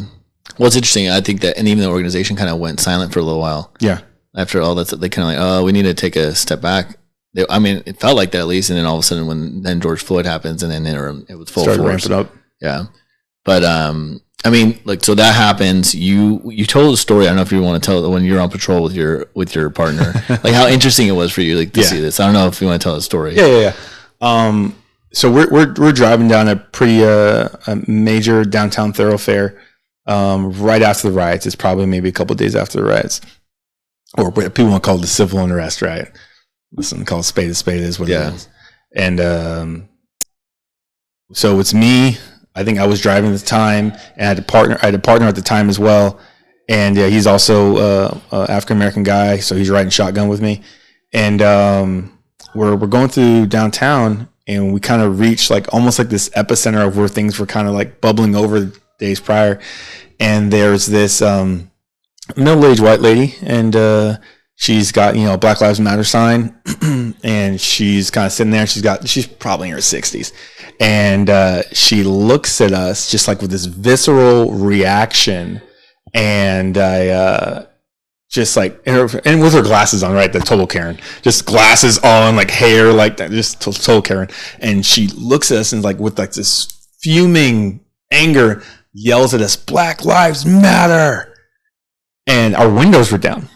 Well, it's interesting. I think that, and even the organization kind of went silent for a little while. Yeah. After all that, they kind of like, oh, we need to take a step back. It felt like that at least, and then all of a sudden, when George Floyd happens, and then it was full started force. Ramping up. Yeah. But so that happens. You told a story. I don't know if you want to tell it when you're on patrol with your partner, like how interesting it was for you, like to see this. I don't know if you want to tell the story. Yeah. So we're driving down a pretty a major downtown thoroughfare right after the riots. It's probably maybe a couple of days after the riots, or people want to call it the civil unrest, right? Listen, call it spade a spade is what it is. And so it's me. I think I was driving at the time, and I had a partner at the time as well, and he's also African American guy, so he's riding shotgun with me, and we're going through downtown. And we kind of reached almost like this epicenter of where things were kind of like bubbling over the days prior. And there's this middle-aged white lady, and she's got a Black Lives Matter sign, and she's kind of sitting there. She's probably in her 60s, and she looks at us just like with this visceral reaction, and I. Just like, and with her glasses on, right? The total Karen, just glasses on, like hair, like that, just total Karen. And she looks at us and with this fuming anger, yells at us, "Black Lives Matter!" And our windows were down.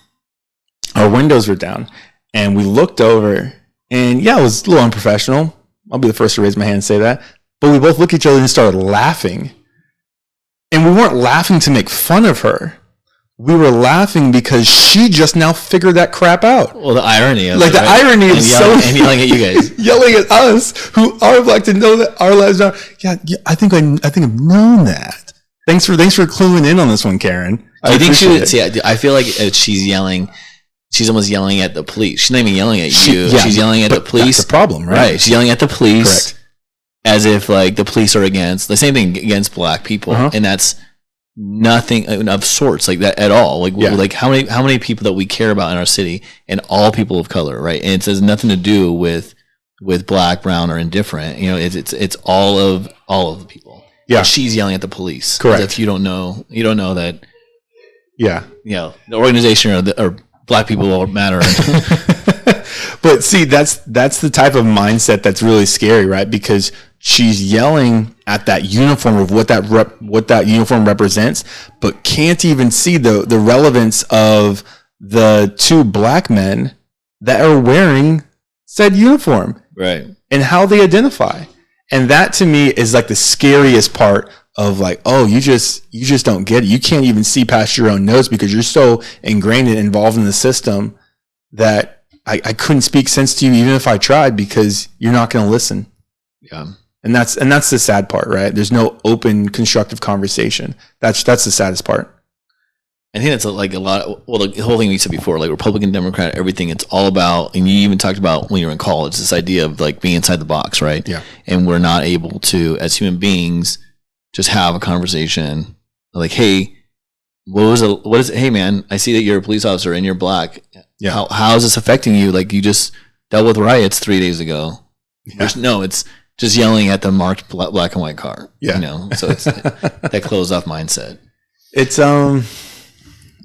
And we looked over, and it was a little unprofessional. I'll be the first to raise my hand and say that. But we both looked at each other and started laughing. And we weren't laughing to make fun of her. We were laughing because she just now figured that crap out. Well, the irony of it, irony of and yelling at you guys, yelling at us who are Black to know that our lives are. Yeah, I think I've known that. Thanks for cluing in on this one, Karen. Do you think she would? See, I feel like she's yelling. She's almost yelling at the police. She's not even yelling at you. She's yelling at the police. That's the problem, right? She's yelling at the police. Correct. As if the police are against the same thing against Black people, and that's nothing of sorts like that at all. Like how many people that we care about in our city, and all people of color, right? And it has nothing to do with Black, brown, or indifferent. It's all of the people. Yeah, but she's yelling at the police. Correct. If you don't know that. Yeah, the organization or Black people matter. But see, that's the type of mindset that's really scary, right? Because she's yelling at that uniform of what that uniform represents, but can't even see the relevance of the two black men that are wearing said uniform, right? And how they identify. And that to me is like the scariest part of like, oh, you just don't get it. You can't even see past your own nose because you're so ingrained and involved in the system that I couldn't speak sense to you even if I tried because you're not going to listen. Yeah. And that's the sad part, right? There's no open, constructive conversation. That's the saddest part. I think that's like a lot. Well, the whole thing we said before, like Republican, Democrat, everything. It's all about, and you even talked about when you were in college, this idea of like being inside the box, right? Yeah. And we're not able to, as human beings, just have a conversation. Like, hey, what is it? Hey, man, I see that you're a police officer and you're black. Yeah. How is this affecting you? Like, you just dealt with riots 3 days ago. Yeah. It's just yelling at the marked black and white car. Yeah. You know, so it's that closed off mindset. It's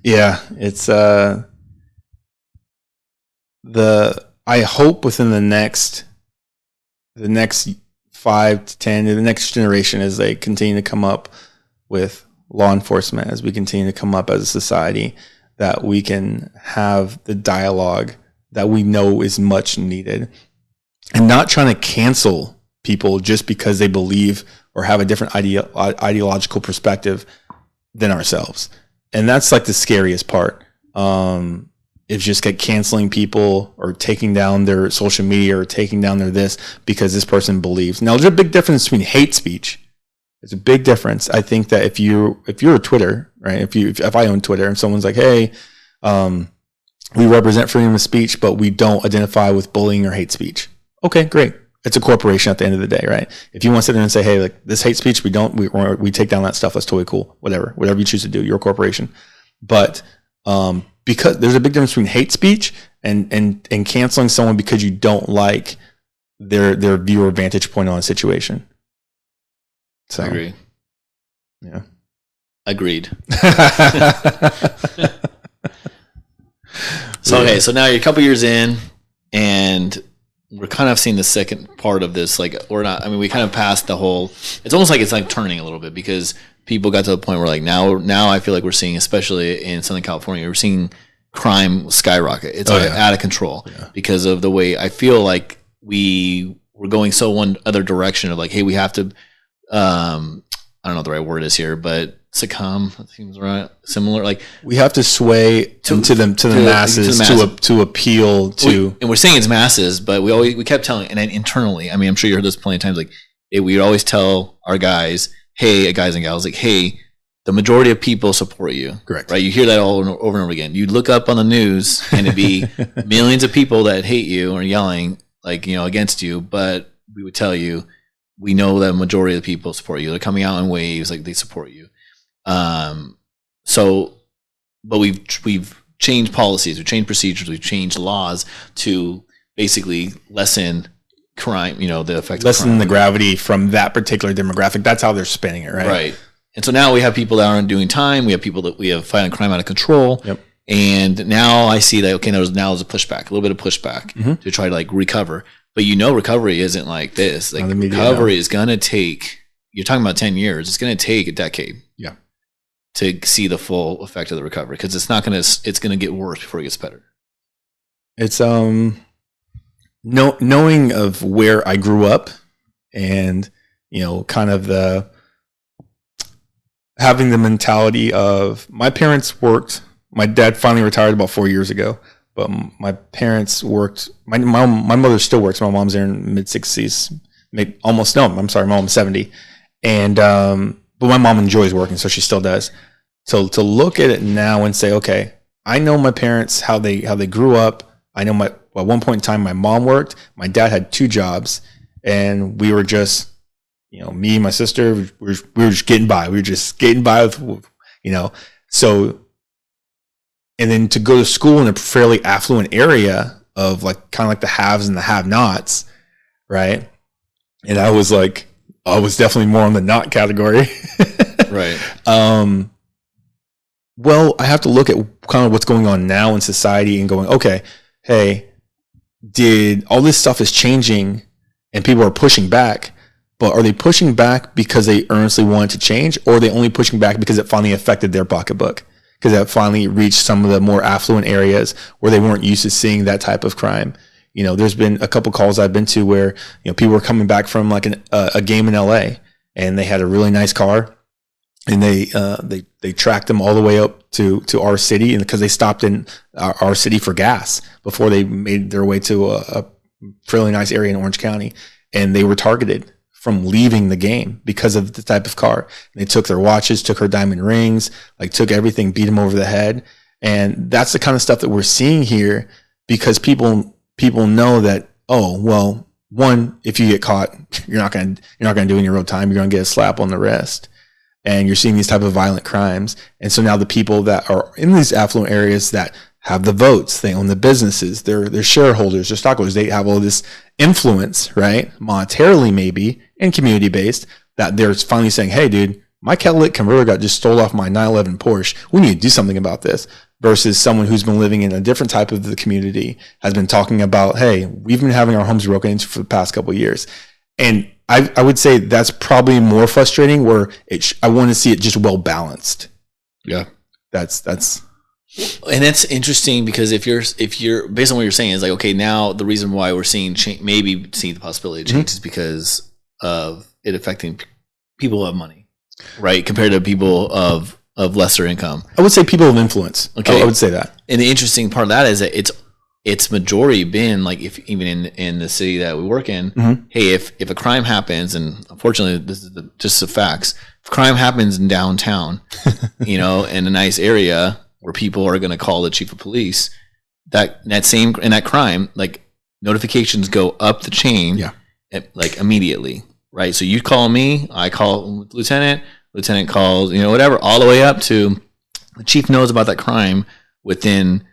yeah, it's I hope within the next 5 to 10, the next generation, as they continue to come up with law enforcement, as we continue to come up as a society, that we can have the dialogue that we know is much needed, and not trying to cancel people just because they believe or have a different ideological perspective than ourselves. And that's like the scariest part. Is just get canceling people or taking down their social media or taking down their this because this person believes. Now, there's a big difference between hate speech. There's a big difference. I think that if you're a Twitter, right? If I own Twitter and someone's like, hey, we represent freedom of speech, but we don't identify with bullying or hate speech. Okay, great. It's a corporation at the end of the day, right? If you want to sit there and say, hey, like this hate speech, we take down that stuff. That's totally cool. Whatever you choose to do, you're a corporation. But because there's a big difference between hate speech and canceling someone because you don't like their view or vantage point on a situation. So, I agree. Yeah. Agreed. Okay, so now you're a couple years in, and we're kind of seeing the second part of this. Like, we're not. I mean, we kind of passed the whole. It's almost like it's like turning a little bit because people got to the point where like now I feel like we're seeing, especially in Southern California, we're seeing crime skyrocket. It's out of control because of the way I feel like we're going so one other direction of like, hey, we have to. I don't know what the right word is here, but succumb seems right. Similar, like we have to sway to the masses to appeal to. And we're saying it's masses, but we kept telling, and then internally, I mean, I'm sure you heard this plenty of times. Like we always tell our guys, hey, guys and gals, like, hey, the majority of people support you. Correct. Right? You hear that over and over again. You look up on the news, and it'd be millions of people that hate you or yelling like against you, but we would tell you. We know that majority of the people support you. They're coming out in waves, like they support you. But we've changed policies, we've changed procedures, we've changed laws to basically lessen crime. The effect, lessen the gravity from that particular demographic. That's how they're spinning it, right? Right. And so now we have people that aren't doing time. We have people that we have fighting crime out of control. Yep. And now I see that there's a pushback, a little bit of pushback to try to like recover. But recovery isn't like this. Like recovery is going to take, you're talking about 10 years. It's going to take a decade. Yeah. To see the full effect of the recovery. Because it's going to get worse before it gets better. It's, knowing of where I grew up and, kind of having the mentality of my parents worked, my dad finally retired about 4 years ago. But my parents worked. My mother still works. My mom's in her mid-60s. My mom's 70. And but my mom enjoys working, so she still does. So to look at it now and say, okay, I know my parents how they grew up. I know at one point in time my mom worked. My dad had 2 jobs, and we were just me and my sister. We were just getting by. We were just skating by with so. And then to go to school in a fairly affluent area of like kind of like the haves and the have-nots, right? And I was definitely more on the not category, right? Well, I have to look at kind of what's going on now in society and going, okay, hey, did all this stuff is changing and people are pushing back, but are they pushing back because they earnestly wanted to change, or are they only pushing back because it finally affected their pocketbook? Because that finally reached some of the more affluent areas where they weren't used to seeing that type of crime. You know, there's been a couple calls I've been to where, you know, people were coming back from like a game in LA and they had a really nice car, and they tracked them all the way up to our city, and because they stopped in our city for gas before they made their way to a fairly nice area in Orange County, and they were targeted from leaving the game because of the type of car. And they took their watches, took her diamond rings, like took everything, beat them over the head. And that's the kind of stuff that we're seeing here, because people know that, oh, well, one, if you get caught, you're not going to do any road time. You're going to get a slap on the wrist. And you're seeing these type of violent crimes. And so now the people that are in these affluent areas that have the votes, they own the businesses, they're shareholders, they're stockholders, they have all this influence, right? Monetarily maybe, and community based, that they're finally saying, hey dude, my catalytic converter got just stole off my 911 Porsche. We need to do something about this. Versus someone who's been living in a different type of the community has been talking about, hey, we've been having our homes broken into for the past couple of years. And I would say that's probably more frustrating, where I want to see it just well balanced. Yeah. That's And it's interesting because if you're based on what you're saying, is like, okay, now the reason why we're seeing maybe seeing the possibility of change is because of it affecting people who have money, right? Compared to people of lesser income. I would say people of influence. Okay. I would say that. And the interesting part of that is that it's majority been like, if even in the city that we work in, hey, if a crime happens, and unfortunately this is just the facts, if crime happens in downtown, you know, in a nice area where people are going to call the chief of police, that crime, like notifications go up the chain, like immediately, right? So you call me, I call lieutenant calls, you know, whatever, all the way up to the chief knows about that crime within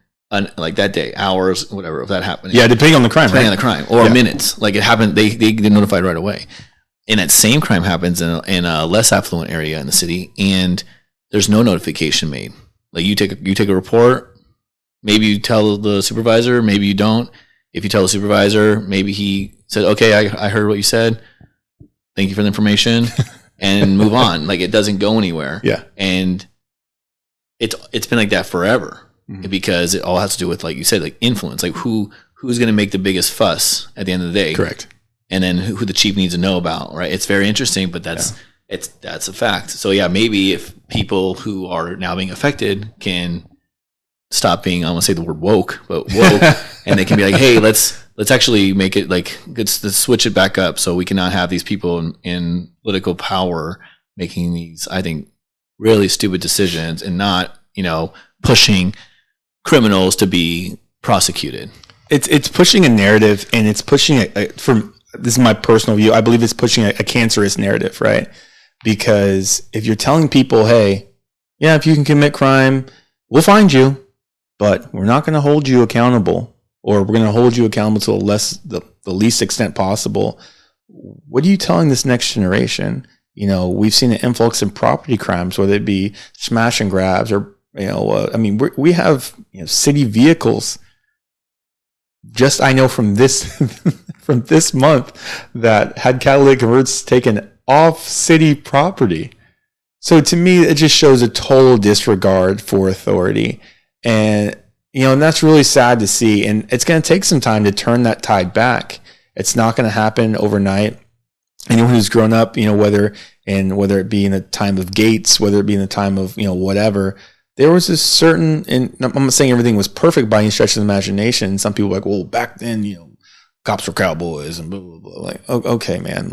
like that day, hours, whatever, if that happened. Yeah, depending on the crime, on the crime, or minutes. Like it happened, they get notified right away. And that same crime happens in a less affluent area in the city, and there's no notification made. Like you take a report, maybe you tell the supervisor, maybe you don't. If you tell the supervisor, maybe he said, okay, I heard what you said. Thank you for the information, and move on. Like it doesn't go anywhere. Yeah. And it's been like that forever. Because it all has to do with, like you said, like influence, like who's going to make the biggest fuss at the end of the day. Correct. And then who the chief needs to know about, right? It's very interesting, but that's a fact. So yeah, maybe if people who are now being affected can stop being, I don't want to say the word woke, but woke, and they can be like, hey, let's actually make it like, let's switch it back up so we cannot have these people in political power making these, I think, really stupid decisions, and not, you know, pushing criminals to be prosecuted. It's pushing a narrative, and it's pushing from, this is my personal view, I believe it's pushing a cancerous narrative, right? Because if you're telling people, hey, yeah, if you can commit crime, we'll find you, but we're not going to hold you accountable, or we're going to hold you accountable to the least extent possible. What are you telling this next generation? You know, we've seen an influx in property crimes, whether it be smash and grabs, or you know, I mean, we have, you know, city vehicles. Just I know from this from this month that had catalytic converters taken off city property. So to me, it just shows a total disregard for authority, and you know, and that's really sad to see. And it's going to take some time to turn that tide back. It's not going to happen overnight. Anyone who's grown up, you know, whether it be in the time of Gates, whether it be in the time of, you know, whatever. There was a certain, and I'm not saying everything was perfect by any stretch of the imagination. Some people were like, well, back then, you know, cops were cowboys and blah, blah, blah. Like, okay, man,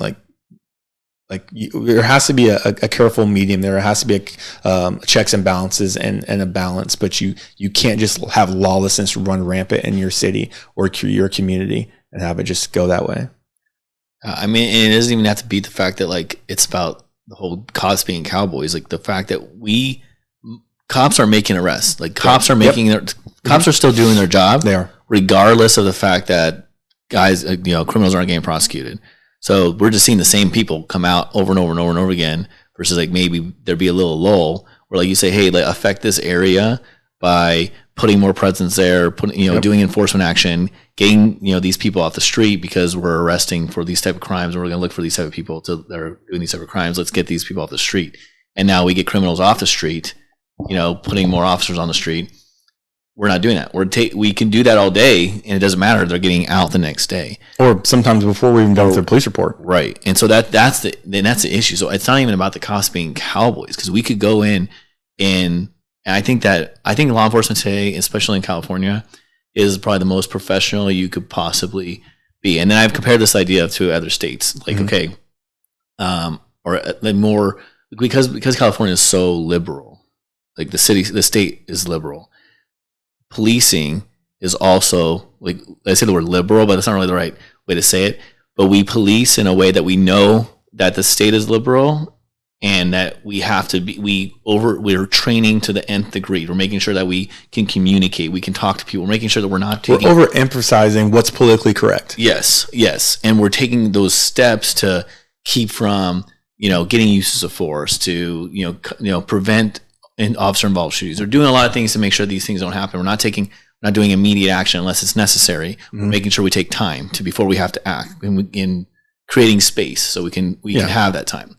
there has to be a careful medium. There has to be a checks and balances and a balance, but you can't just have lawlessness run rampant in your city or your community and have it just go that way. I mean, and it doesn't even have to be the fact that like it's about the whole cops being cowboys. Like the fact that cops are making arrests. Like cops are making cops are still doing their job. They are, regardless of the fact that guys, you know, criminals aren't getting prosecuted. So we're just seeing the same people come out over and over and over and over again. Versus like maybe there'd be a little lull where like you say, hey, like affect this area by putting more presence there, doing enforcement action, getting, these people off the street because we're arresting for these type of crimes, and we're going to look for these type of people that are doing these type of crimes. Let's get these people off the street. And now we get criminals off the street, putting more officers on the street. We're not doing that. We can do that all day, and it doesn't matter. They're getting out the next day, or sometimes before we even done with the police report. Right, and so that's the issue. So it's not even about the cops being cowboys, because we could go in and I think law enforcement today, especially in California, is probably the most professional you could possibly be. And then I've compared this idea to other states, like more because California is so liberal, like the state is liberal. Policing is also, like, I say the word liberal, but it's not really the right way to say it. But we police in a way that we know that the state is liberal, and that we have to be, we're training to the nth degree. We're making sure that we can communicate, we can talk to people. We're making sure that we're overemphasizing what's politically correct. Yes, and we're taking those steps to keep from, getting uses of force, to prevent officer involved shootings. We're doing a lot of things to make sure these things don't happen. We're not doing immediate action unless it's necessary. We're making sure we take time before we have to act, in creating space so we can have that time.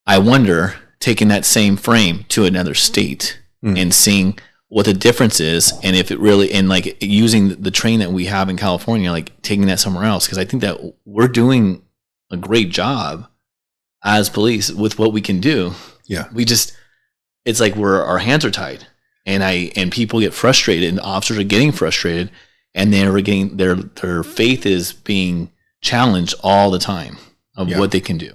I wonder, taking that same frame to another state and seeing what the difference is, and if it really, and like using the train that we have in California, like taking that somewhere else, because I think that we're doing a great job as police with what we can do. Yeah, it's like our hands are tied, and people get frustrated, and the officers are getting frustrated, and they're getting their faith is being challenged all the time of what they can do.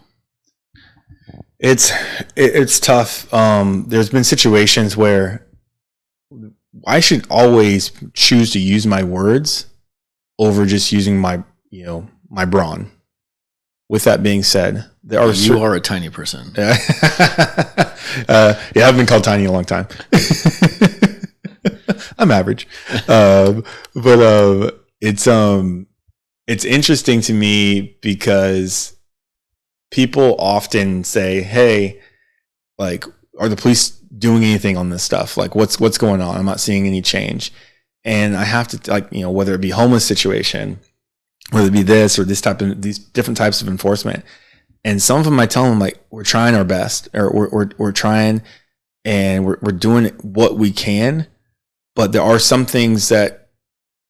It's tough. There's been situations where I should always choose to use my words over just using my brawn. With that being said, you are a tiny person. Yeah, I've been called tiny a long time. I'm average, but it's interesting to me because people often say, "Hey, like, are the police doing anything on this stuff? Like, what's going on? I'm not seeing any change." And I have to, whether it be homeless situation, whether it be this or these different types of enforcement. And some of them I tell them, like, we're trying our best, or we're trying, and we're doing what we can. But there are some things that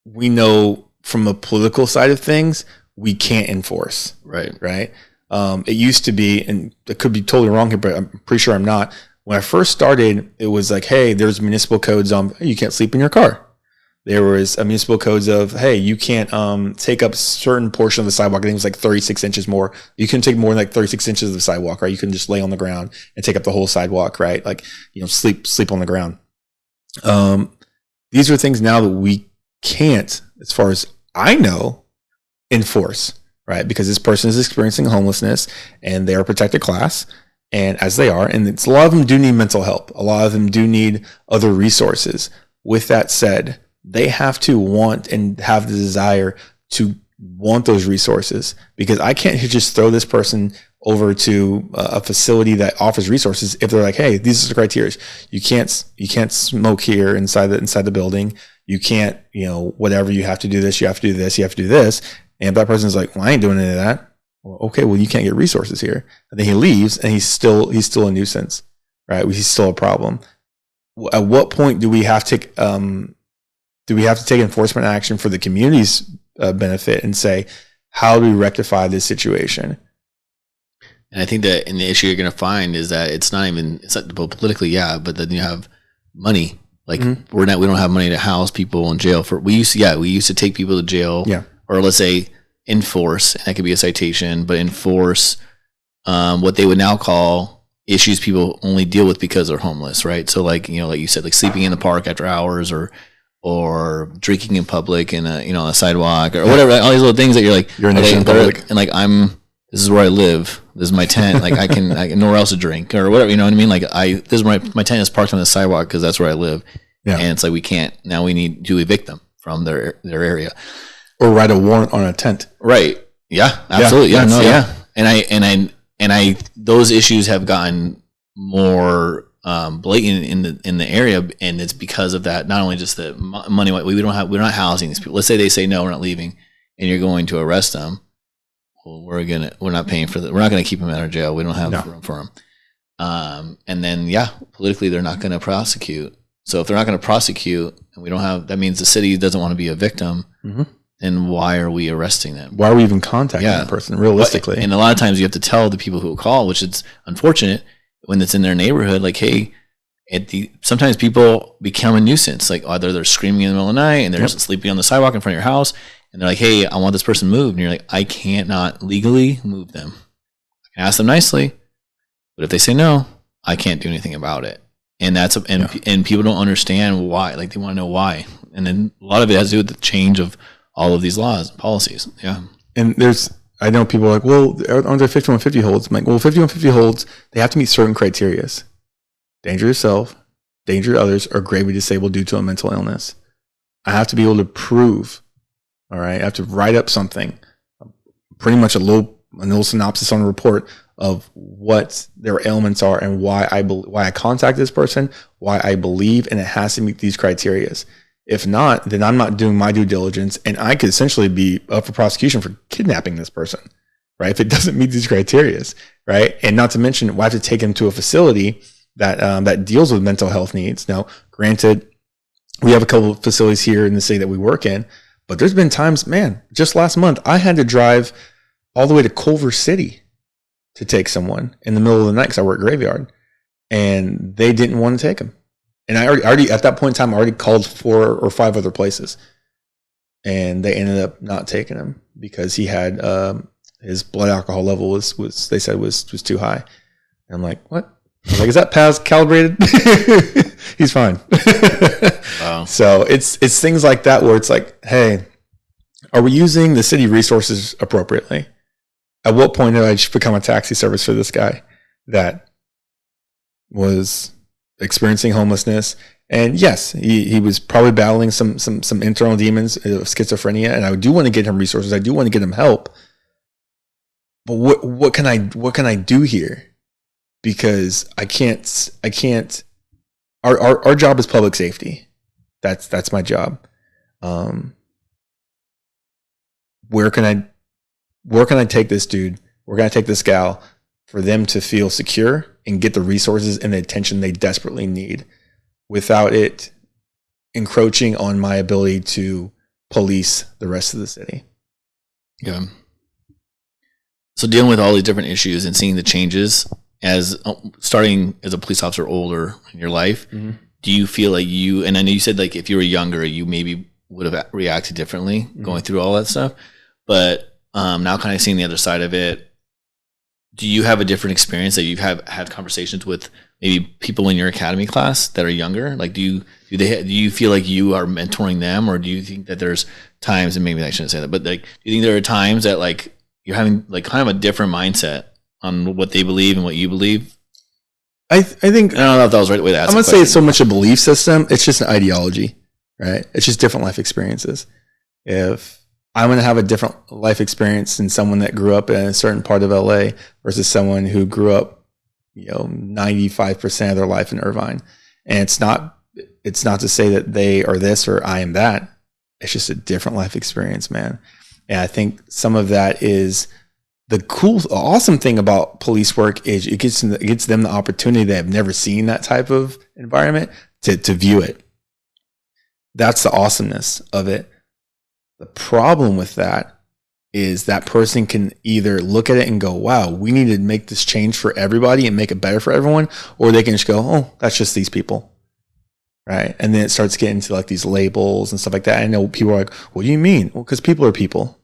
we know from a political side of things we can't enforce. Right. It used to be, and it could be totally wrong here, but I'm pretty sure I'm not. When I first started, it was like, hey, there's municipal codes on, hey, you can't sleep in your car. There was a municipal codes of, hey, you can't take up a certain portion of the sidewalk. I think it was like 36 inches more. You couldn't take more than like 36 inches of the sidewalk, right? You couldn't just lay on the ground and take up the whole sidewalk, right? Like, sleep on the ground. These are things now that we can't, as far as I know, enforce. Right, because this person is experiencing homelessness and they are a protected class, and as they are, and a lot of them do need mental help. A lot of them do need other resources. With that said, they have to want and have the desire to want those resources, because I can't just throw this person over to a facility that offers resources if they're like, hey, these are the criteria. You can't smoke here inside the building. You can't, whatever, you have to do this, you have to do this, you have to do this. And if that person's like, well, I ain't doing any of that. Well, okay, well, you can't get resources here. And then he leaves, and he's still a nuisance, right? He's still a problem. At what point do we have to take enforcement action for the community's benefit and say, how do we rectify this situation? And I think that in the issue you're going to find is that it's not politically, but then you have money. Like, we don't have money to house people in jail we used to take people to jail. Yeah. Or let's say enforce, and that could be a citation, but enforce what they would now call issues people only deal with because they're homeless, right? So like you said, like sleeping in the park after hours, or drinking in public on a sidewalk, or whatever, all these little things that you're like, you're in public, and like, this is where I live. This is my tent. Like I can nowhere else to drink or whatever. You know what I mean? Like this is my tent is parked on the sidewalk because that's where I live. Yeah. And it's like, we need to evict them from their area. Or write a warrant on a tent. Right. Yeah, absolutely. Yeah. And I those issues have gotten more blatant in the area, and it's because of that. Not only just the money, we're not housing these people. Let's say they say no, we're not leaving, and you're going to arrest them. Well, we're not paying for that. We're not gonna keep them out of jail. We don't have room for them. And then politically they're not gonna prosecute. So if they're not gonna prosecute, and we don't have, that means the city doesn't want to be a victim. Mm-hmm. Then why are we arresting them? Why are we even contacting that person realistically? And a lot of times you have to tell the people who will call, which is unfortunate when it's in their neighborhood, like, hey, sometimes people become a nuisance. Like either they're screaming in the middle of the night and they're just sleeping on the sidewalk in front of your house. And they're like, hey, I want this person moved. And you're like, I can't not legally move them. I can ask them nicely, but if they say no, I can't do anything about it. And and people don't understand why. Like they want to know why. And then a lot of it has to do with the change of all of these laws and policies. Yeah. And I know people are like, well, aren't there 5150 holds? I'm like, well, 5150 holds, they have to meet certain criteria. Danger to yourself, danger to others, or gravely disabled due to a mental illness. I have to be able to prove, all right, I have to write up something, pretty much a little synopsis on a report of what their ailments are and why I contact this person, why I believe, and it has to meet these criteria. If not, then I'm not doing my due diligence, and I could essentially be up for prosecution for kidnapping this person, right? If it doesn't meet these criteria, right? And not to mention, I have to take him to a facility that deals with mental health needs. Now, granted, we have a couple of facilities here in the city that we work in, but there's been times, man, just last month, I had to drive all the way to Culver City to take someone in the middle of the night because I work graveyard, and they didn't want to take him. And I already at that point in time, I already called 4 or 5 other places, and they ended up not taking him because he had his blood alcohol level was they said was too high. And I'm like, what? I was like, is that PAS calibrated? He's fine. Wow. So it's things like that where it's like, hey, are we using the city resources appropriately? At what point did I just become a taxi service for this guy that was experiencing homelessness? And yes, he was probably battling some internal demons of schizophrenia, and I do want to get him resources. I do want to get him help. But what can I do here? Because I can't. Our job is public safety. That's my job. Where can I take this dude? Where can I take this gal for them to feel secure and get the resources and the attention they desperately need without it encroaching on my ability to police the rest of the city? Yeah. So dealing with all these different issues and seeing the changes as starting as a police officer older in your life, mm-hmm. Do you feel like and I know you said like if you were younger, you maybe would have reacted differently going through all that stuff, but now kind of seeing the other side of it, do you have a different experience that you've had conversations with maybe people in your academy class that are younger? Like, do you feel like you are mentoring them, or do you think that there's times, and maybe I shouldn't say that, but like, do you think there are times that like you're having like kind of a different mindset on what they believe and what you believe? I think, I don't know if that was the right way to ask. I'm going to say it's so much a belief system. It's just an ideology, right? It's just different life experiences. If I'm going to have a different life experience than someone that grew up in a certain part of LA versus someone who grew up, 95% of their life in Irvine. And it's not to say that they are this or I am that. It's just a different life experience, man. And I think some of that is the awesome thing about police work is it gets them the opportunity. They have never seen that type of environment to view it. That's the awesomeness of it. The problem with that is that person can either look at it and go, wow, we need to make this change for everybody and make it better for everyone. Or they can just go, oh, that's just these people. Right. And then it starts getting to like these labels and stuff like that. I know people are like, what do you mean? Well, because people are people.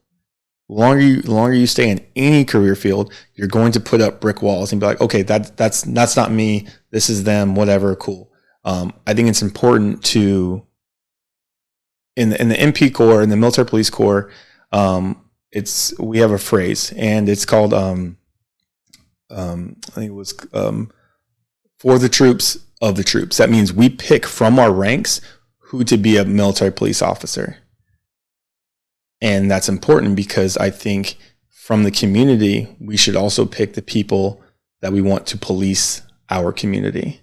The longer you stay in any career field, you're going to put up brick walls and be like, okay, that's not me. This is them, whatever. Cool. I think it's important to, in the MP Corps, in the military police corps, we have a phrase, and it's called, I think it was, for the troops of the troops. That means we pick from our ranks who to be a military police officer. And that's important because I think from the community, we should also pick the people that we want to police our community.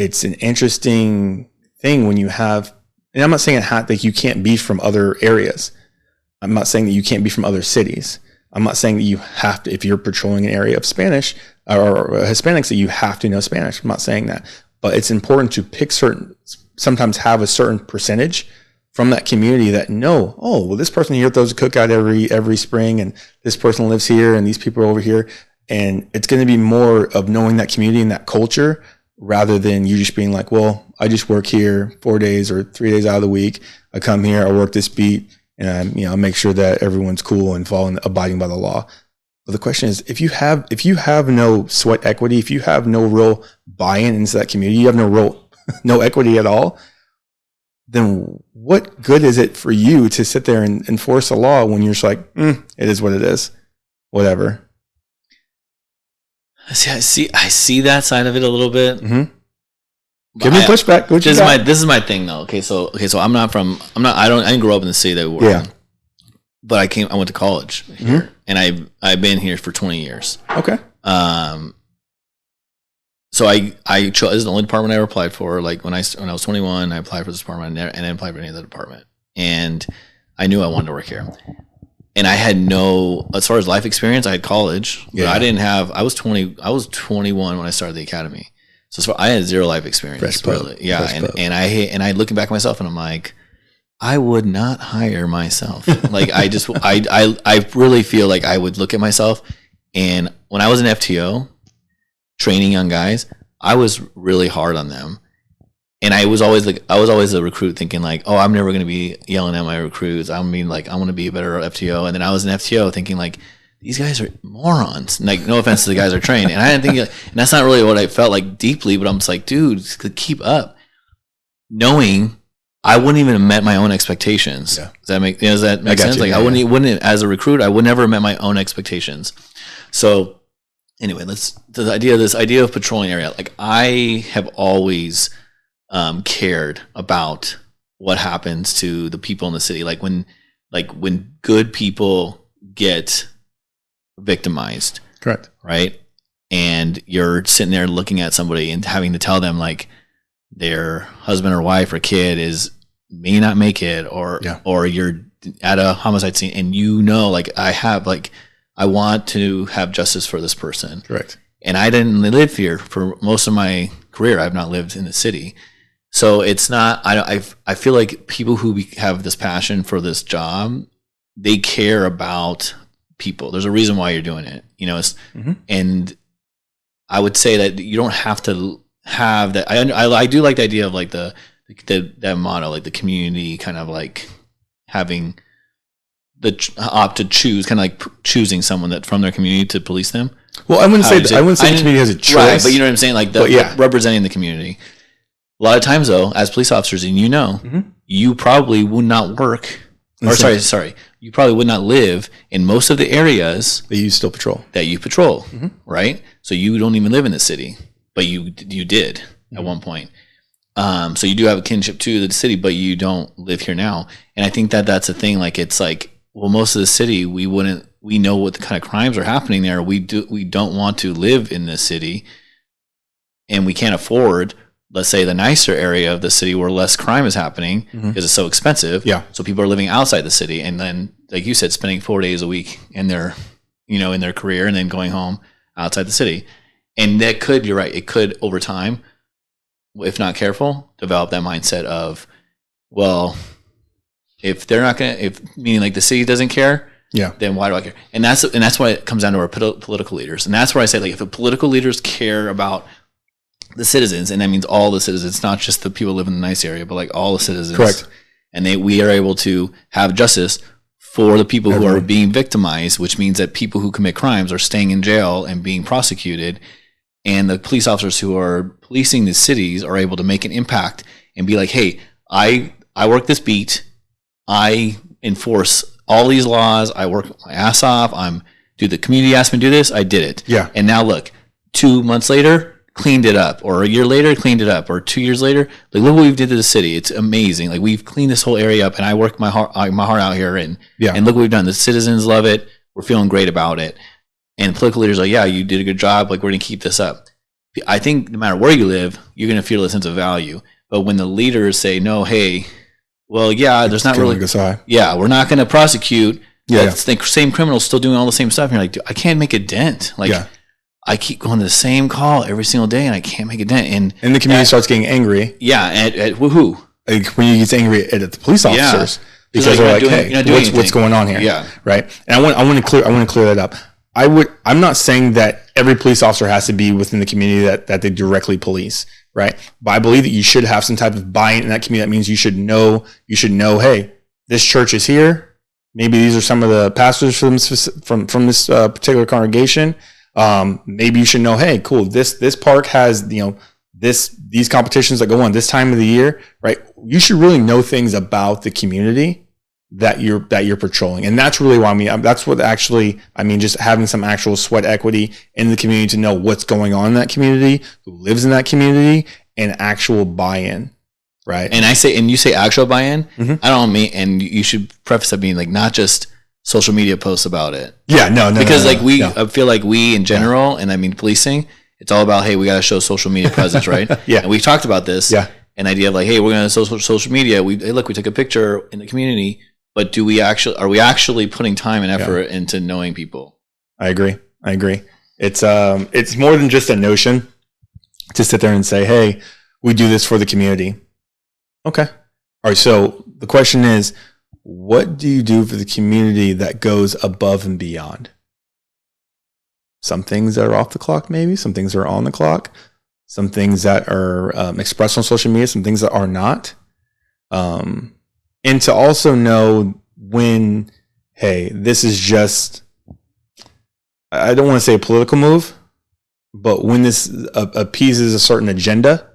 it's an interesting thing when you have, and I'm not saying that you can't be from other areas. I'm not saying that you can't be from other cities. I'm not saying that you have to, if you're patrolling an area of Spanish or Hispanics, that you have to know Spanish. I'm not saying that, but it's important to pick sometimes have a certain percentage from that community that know, oh, well, this person here throws a cookout every spring, and this person lives here, and these people are over here. And it's going to be more of knowing that community and that culture rather than you just being like, well, I just work here 4 days or 3 days out of the week. I come here, I work this beat, and I make sure that everyone's cool and abiding by the law. But the question is, if you have no sweat equity, if you have no real buy-in into that community, you have no equity at all, then what good is it for you to sit there and enforce a law when you're just like, it is what it is, whatever. I see that side of it a little bit. Mm-hmm. Give me pushback. This is my thing though. Okay, so I didn't grow up in the city that we were in. But I went to college here, and I've been here for 20 years. Okay. So I chose, this is the only department I ever applied for. Like when I was 21, I applied for this department, and I didn't apply for any other department. And I knew I wanted to work here. And I had as far as life experience, I had college, but I was 21 when I started the academy. So I had zero life experience. Fresh really. Yeah. And I looking back at myself, and I'm like, I would not hire myself. Like I really feel like I would look at myself, and when I was an FTO training young guys, I was really hard on them. And I was always a recruit thinking like, oh, I'm never going to be yelling at my recruits. I mean, like, I want to be a better FTO. And then I was an FTO thinking like, these guys are morons. Like, no offense to the guys that are trained. And I didn't think, and that's not really what I felt like deeply, but I'm just like, dude, keep up. Knowing I wouldn't even have met my own expectations. Yeah. Does that make sense? Like, I wouldn't, as a recruit, I would never have met my own expectations. So anyway, this idea of patrolling area. Like, I have always cared about what happens to the people in the city. Like when good people get victimized. Correct. Right. And you're sitting there looking at somebody and having to tell them like their husband or wife or kid may not make it, or you're at a homicide scene and like I want to have justice for this person. Correct. And I didn't live here for most of my career. I've not lived in the city. So it's not, I feel like people who have this passion for this job, they care about people. There's a reason why you're doing it, and I would say that you don't have to have that. I do like the idea of like that motto, like the community kind of like having the opt to choose, kind of like choosing someone that from their community to police them. Well, I wouldn't say the community has a choice. Right, but you know what I'm saying? Like representing the community. A lot of times, though, as police officers, and you probably would not work, or you probably would not live in most of the areas that you still patrol. Right? So you don't even live in the city, but you did at one point. So you do have a kinship to the city, but you don't live here now. And I think that that's a thing. Like, it's like, well, most of the city, we know what the kind of crimes are happening there. We don't want to live in the city, and we can't afford, let's say, the nicer area of the city where less crime is happening because it's so expensive. Yeah. So people are living outside the city, and then, like you said, spending 4 days a week in their career, and then going home outside the city. And that could, you're right, it could over time, if not careful, develop that mindset of, well, if they're not going to, meaning like the city doesn't care, then why do I care? And that's why it comes down to our political leaders. And that's where I say, like, if the political leaders care about the citizens, and that means all the citizens, it's not just the people who live in the nice area, but like all the citizens. Correct. And we are able to have justice for the people who are being victimized, which means that people who commit crimes are staying in jail and being prosecuted. And the police officers who are policing the cities are able to make an impact and be like, hey, I work this beat. I enforce all these laws. I work my ass off. The community asked me to do this. I did it. Yeah. And now look, 2 months later, cleaned it up, or a year later cleaned it up, or 2 years later, like, look what we've did to the city. It's amazing. Like, we've cleaned this whole area up, and I work my heart out here, and look what we've done. The citizens love it. We're feeling great about it. And political leaders are like, yeah, you did a good job. Like, we're going to keep this up. I think no matter where you live, you're going to feel a sense of value. But when the leaders say, no, hey, well, yeah, there's not really, yeah, we're not going to prosecute. Yeah. The same criminals still doing all the same stuff. And you're like, I can't make a dent. Like, I keep going to the same call every single day and I can't make a dent. And the community starts getting angry. Yeah. At who? Like when you get angry at the police officers because they're like, hey, what's going on here? Yeah. Right. And I want to clear that up. I'm not saying that every police officer has to be within the community that they directly police. Right. But I believe that you should have some type of buy-in in that community. That means you should know, hey, this church is here. Maybe these are some of the pastors from this particular congregation. Maybe you should know, hey, cool. This park has, these competitions that go on this time of the year, right? You should really know things about the community that you're patrolling. And that's really why that's what actually, just having some actual sweat equity in the community to know what's going on in that community, who lives in that community, and actual buy-in. Right. And you say actual buy-in. Mm-hmm. I don't mean, and you should preface that being like not just social media posts about it. Yeah, no. Because I feel like we in general, and I mean policing, it's all about, hey, we got to show social media presence, right? Yeah. And we've talked about this. Yeah. An idea of like, hey, we're going to social media. We took a picture in the community, but are we actually putting time and effort into knowing people? I agree. It's more than just a notion to sit there and say, hey, we do this for the community. Okay. All right. So the question is, what do you do for the community that goes above and beyond? Some things that are off the clock, maybe. Some things that are on the clock. Some things that are expressed on social media. Some things that are not. And to also know when, hey, this is just, I don't want to say a political move, but when this appeases a certain agenda,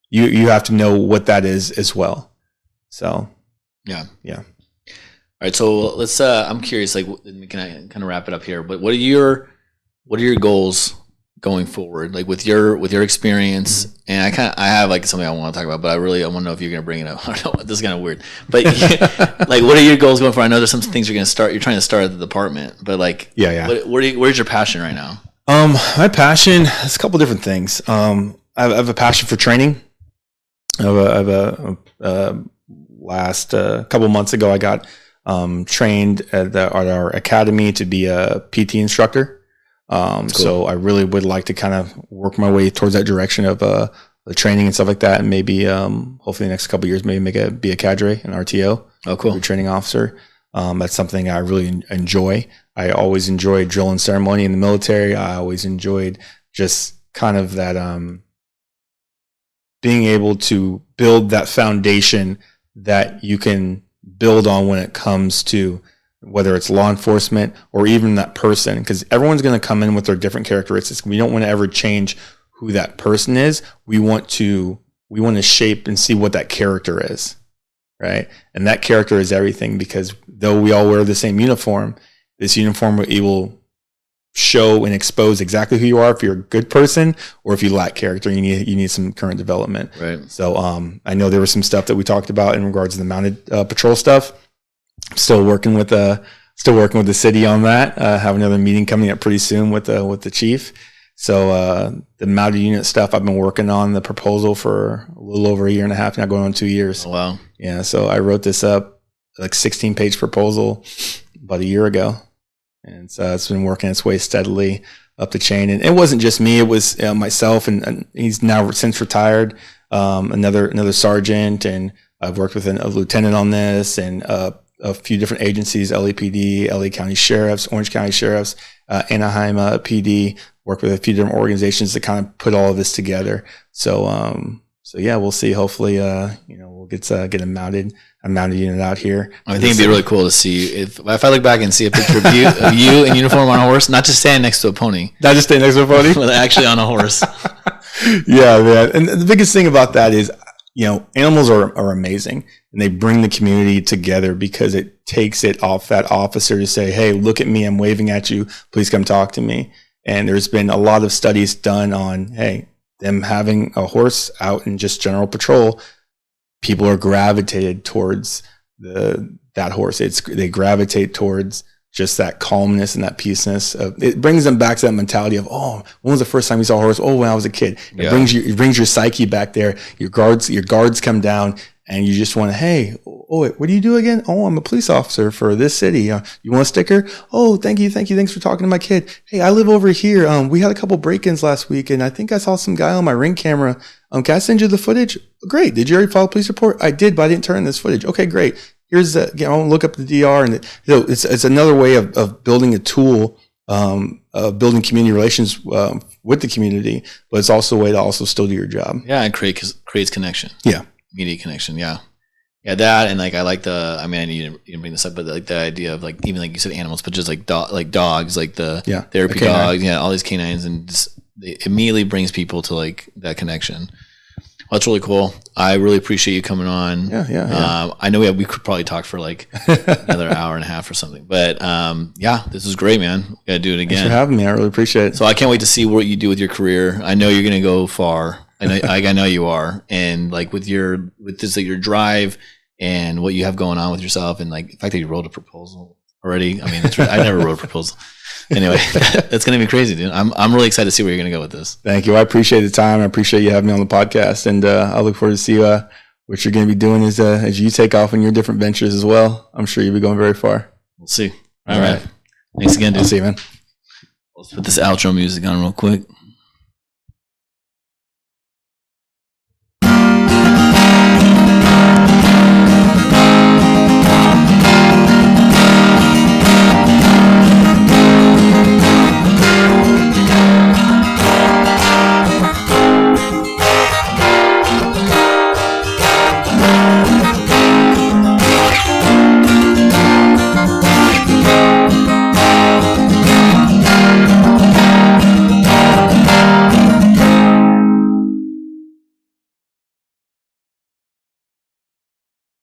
you have to know what that is as well. So, yeah. All right. So let's. I'm curious. Like, we can kind of wrap it up here. But what are your goals going forward? Like with your experience, mm-hmm. and I have like something I want to talk about, but I want to know if you're going to bring it up. I don't know. This is kind of weird. But like, what are your goals going forward? I know there's some things you're trying to start at the department, but like, where's your passion right now? My passion is a couple different things. I have a passion for training. Last couple months ago, I got trained at our academy to be a PT instructor. Cool. So I really would like to kind of work my way towards that direction of the training and stuff like that, and maybe hopefully the next couple of years, maybe be a cadre, an RTO. Oh, cool. Training officer. That's something I really enjoy. I always enjoyed drill and ceremony in the military. I always enjoyed just kind of that being able to build that foundation that you can build on when it comes to whether it's law enforcement or even that person, because everyone's going to come in with their different characteristics. We don't want to ever change who that person is. We want to shape and see what that character is, right? And that character is everything, because though we all wear the same uniform, this uniform will show and expose exactly who you are if you're a good person or if you lack character. You need some current development. Right. So I know there was some stuff that we talked about in regards to the mounted patrol stuff. I'm still working with the city on that. Have another meeting coming up pretty soon with the chief. So the mounted unit stuff, I've been working on the proposal for a little over a year and a half now, going on 2 years. Oh, wow. Yeah. So I wrote this up, like 16-page proposal about a year ago. And so it's been working its way steadily up the chain. And it wasn't just me. It was myself, and he's now since retired, another sergeant. And I've worked with a lieutenant on this, and a few different agencies, LAPD, LA County Sheriffs, Orange County Sheriffs, Anaheim PD, worked with a few different organizations to kind of put all of this together. So yeah, we'll see. Hopefully, we'll get a mounted unit out here. I think it'd be really cool to see if I look back and see a picture of you in uniform on a horse, not just standing next to a pony. Not just standing next to a pony, but actually on a horse. Yeah, man. And the biggest thing about that is, animals are amazing, and they bring the community together because it takes it off that officer to say, hey, look at me, I'm waving at you, please come talk to me. And there's been a lot of studies done on, hey, them having a horse out in just general patrol, people are gravitated towards that horse. They gravitate towards just that calmness and that peaceness. It brings them back to that mentality of, oh, when was the first time you saw a horse? Oh, when I was a kid. It brings your psyche back there. Your guards come down, and you just want to, hey, oh, what do you do again? Oh, I'm a police officer for this city. You want a sticker? Oh, thank you. Thanks for talking to my kid. Hey, I live over here. We had a couple break-ins last week, and I think I saw some guy on my Ring camera. Can I send you the footage? Great. Did you already file a police report? I did, but I didn't turn in this footage. Okay, great. Here's look up the DR, and it's another way of building a tool, building community relations with the community, but it's also a way to also still do your job. Yeah, and creates connection. Yeah, immediate connection. Yeah, that, and like I like I mean, you didn't bring this up, but like the idea of like even like you said animals, but just like dogs, like the therapy dogs, all these canines, and just, it immediately brings people to like that connection. Well, that's really cool. I really appreciate you coming on. Yeah. I know we could probably talk for like another hour and a half or something, but this was great, man. We gotta do it again. Thanks for having me. I really appreciate it. So I can't wait to see what you do with your career. I know you're gonna go far. I know you are, and like with this like your drive and what you have going on with yourself, and like the fact that you wrote a proposal already. I mean, I never wrote a proposal. Anyway, that's going to be crazy, dude. I'm really excited to see where you're going to go with this. Thank you. I appreciate the time. I appreciate you having me on the podcast, and I look forward to see what you're going to be doing as you take off in your different ventures as well. I'm sure you'll be going very far. We'll see. All right. Thanks again, dude. I'll see you, man. Let's put this outro music on real quick.